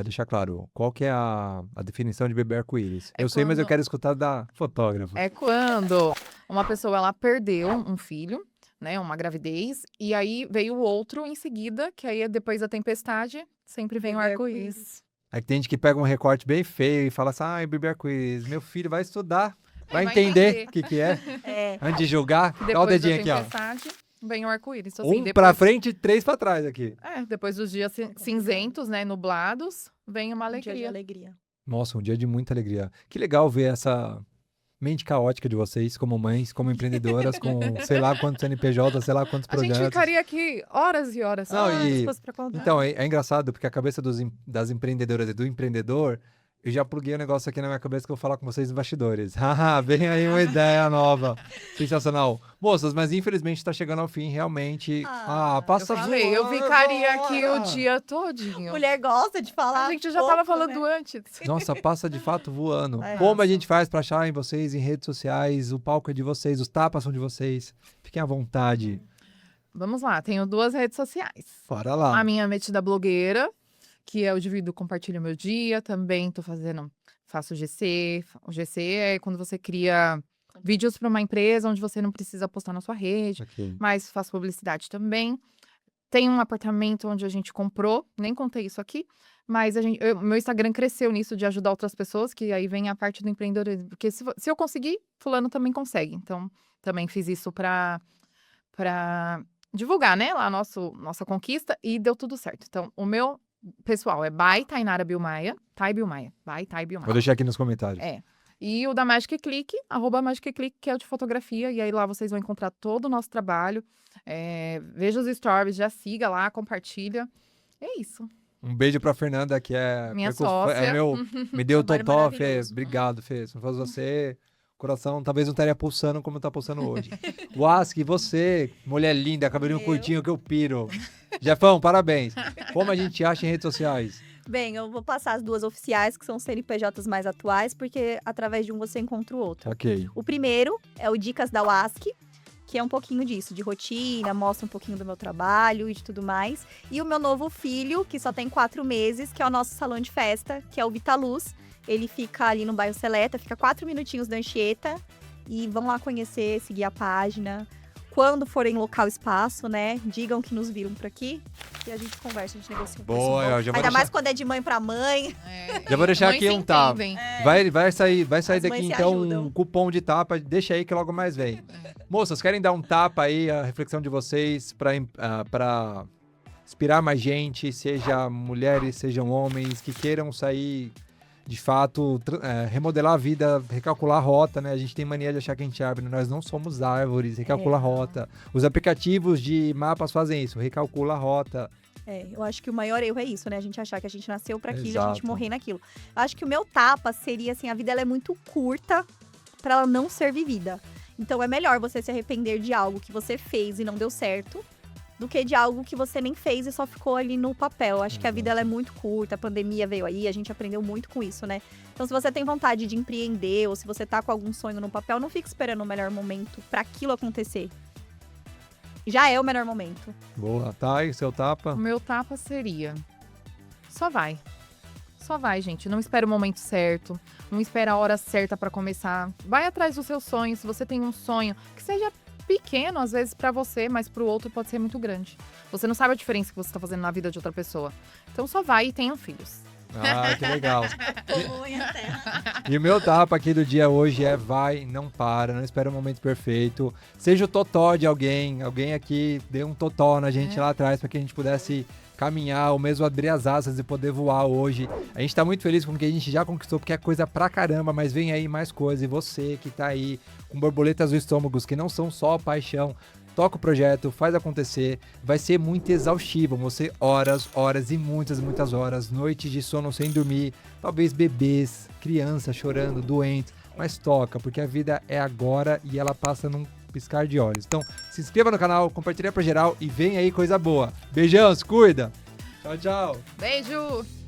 S5: deixar claro, qual que é a definição de bebê arco-íris?
S2: É
S5: Eu sei, mas eu
S2: quando-
S5: quero escutar da fotógrafa.
S2: É quando uma pessoa ela perdeu um filho, né, uma gravidez, e aí veio o outro em seguida, que aí depois da tempestade sempre vem o
S3: Bebê
S2: arco-íris.
S5: Aí tem gente que pega um recorte bem feio e fala assim, ai, bebê arco-íris, meu filho vai estudar, vai
S2: vai
S5: entender
S2: entender.
S5: o que que é,
S3: É,
S5: antes de julgar. Dá o
S2: Depois
S5: dedinho
S2: da
S5: aqui, ó.
S2: tempestade vem o arco-íris. Então, assim,
S5: Um
S2: depois,
S5: pra frente e 3 pra trás aqui.
S2: depois dos dias cinzentos, né, nublados, vem uma
S3: um dia de
S2: alegria.
S3: alegria.
S5: Nossa, um dia de muita alegria. Que legal ver essa mente caótica de vocês como mães, como empreendedoras, com sei lá quantos NPJ, sei lá quantos
S2: A gente
S5: projetos.
S2: ficaria aqui horas e horas.
S5: Não,
S2: só
S5: e-
S2: se fosse pra contar.
S5: Então, é engraçado, porque a cabeça das empreendedoras e do empreendedor, eu já pluguei um negócio aqui na minha cabeça que eu vou falar com vocês nos bastidores. Haha, vem aí uma ideia nova. Sensacional. Moças, mas infelizmente tá chegando ao fim, realmente.
S3: Ah,
S5: Passa
S2: Eu falei, eu
S5: voando
S2: ficaria aqui
S5: agora.
S2: o dia todinho.
S3: Mulher gosta de falar.
S2: A gente já
S3: pouco,
S2: tava falando
S3: né?
S2: antes.
S5: Nossa, passa de fato voando.
S3: É.
S5: Como a gente faz pra achar em vocês em redes sociais? O palco é de vocês, os tapas são de vocês. Fiquem à vontade.
S2: Vamos lá, tenho 2 redes sociais.
S5: Bora lá.
S2: A minha Metida Blogueira, que eu divido, compartilho meu dia. Também faço GC. O GC é quando você cria vídeos para uma empresa onde você não precisa postar na sua rede,
S5: Ok.
S2: mas faço publicidade também. Tem um apartamento onde a gente comprou, nem contei isso aqui, mas meu Instagram cresceu nisso de ajudar outras pessoas, que aí vem a parte do empreendedorismo. Porque se eu conseguir, fulano também consegue. Então, também fiz isso para divulgar, né, lá nossa conquista, e deu tudo certo. Então, o meu pessoal é by Tainara Bilmaia, Thay Bilmaia, by Thay Bilmaia.
S5: Vou deixar aqui nos comentários.
S2: É. E o da Magic Click, @Magic Click, que é o de fotografia. E aí lá vocês vão encontrar todo o nosso trabalho. Veja os stories, já siga lá, compartilha. É isso.
S5: Um beijo pra Fernanda, que é...
S2: Minha
S5: é meu, me deu o
S3: Trabalho
S5: totó, Fê.
S3: maravilhoso.
S5: Obrigado, Fê. Se não fosse você, o coração talvez não estaria pulsando como tá pulsando hoje. Wask, você, mulher linda, cabelinho
S3: Eu.
S5: curtinho que eu piro. Jefão, parabéns. Como a gente acha em redes sociais?
S3: Bem, eu vou passar as duas oficiais, que são os CNPJs mais atuais, porque através de um você encontra o outro.
S5: Ok.
S3: O primeiro é o Dicas da Wask, que é um pouquinho disso, de rotina, mostra um pouquinho do meu trabalho e de tudo mais. E o meu novo filho, que só tem 4 meses, que é o nosso salão de festa, que é o Vitaluz. Ele fica ali no bairro Seleta, fica 4 minutinhos da Anchieta. E vão lá conhecer, seguir a página. Quando forem local espaço, né? Digam que nos viram por aqui. E a gente conversa, a gente negocia um preço
S5: Boa,
S3: bom.
S5: eu já vou
S3: Ainda
S5: deixar-
S3: mais quando é de mãe pra mãe.
S5: Já vou deixar
S2: Mães
S5: aqui
S2: se
S5: um tapa.
S2: entendem.
S5: Vai sair
S3: As mães
S5: daqui
S3: se
S5: então
S3: ajudam.
S5: um cupom de tapa. Deixa aí que logo mais vem. Moças, querem dar um tapa aí, a reflexão de vocês pra inspirar mais gente, seja mulheres, sejam homens, que queiram sair de fato, remodelar a vida, recalcular a rota, né? A gente tem mania de achar que a gente é árvore, nós não somos árvores, recalcula a rota. Os aplicativos de mapas fazem isso, recalcula a rota.
S3: Eu acho que o maior erro é isso, né? A gente achar que a gente nasceu pra aquilo e a
S5: Exato.
S3: gente morrer naquilo. Eu acho que o meu tapa seria assim, a vida ela é muito curta pra ela não ser vivida. Então é melhor você se arrepender de algo que você fez e não deu certo, do que de algo que você nem fez e só ficou ali no papel. Eu acho que a vida ela é muito curta, a pandemia veio aí, a gente aprendeu muito com isso, né? Então se você tem vontade de empreender ou se você tá com algum sonho no papel, não fique esperando o melhor momento pra aquilo acontecer. Já é o melhor momento.
S5: Boa, tá? E seu tapa?
S2: O meu tapa seria: só vai. Só vai, gente. Não espera o momento certo. Não espera a hora certa pra começar. Vai atrás dos seus sonhos. Se você tem um sonho que seja pequeno, às vezes, pra você, mas pro outro pode ser muito grande. Você não sabe a diferença que você tá fazendo na vida de outra pessoa. Então só vai e tenham filhos.
S5: Ah, que legal.
S3: Põe a terra.
S5: E o meu tapa aqui do dia hoje é vai, não para, não espera o momento perfeito. Seja o totó de alguém aqui dê um totó na gente lá atrás para que a gente pudesse caminhar ou mesmo abrir as asas e poder voar hoje. A gente tá muito feliz com o que a gente já conquistou, porque é coisa pra caramba, mas vem aí mais coisa. E você que tá aí com borboletas no estômago, que não são só paixão, toca o projeto, faz acontecer, vai ser muito exaustivo, você horas e muitas horas, noites de sono sem dormir, talvez bebês, crianças chorando, doentes, mas toca, porque a vida é agora e ela passa num piscar de olhos. Então, se inscreva no canal, compartilha pra geral e vem aí coisa boa. Beijão, se cuida! Tchau, tchau!
S2: Beijo!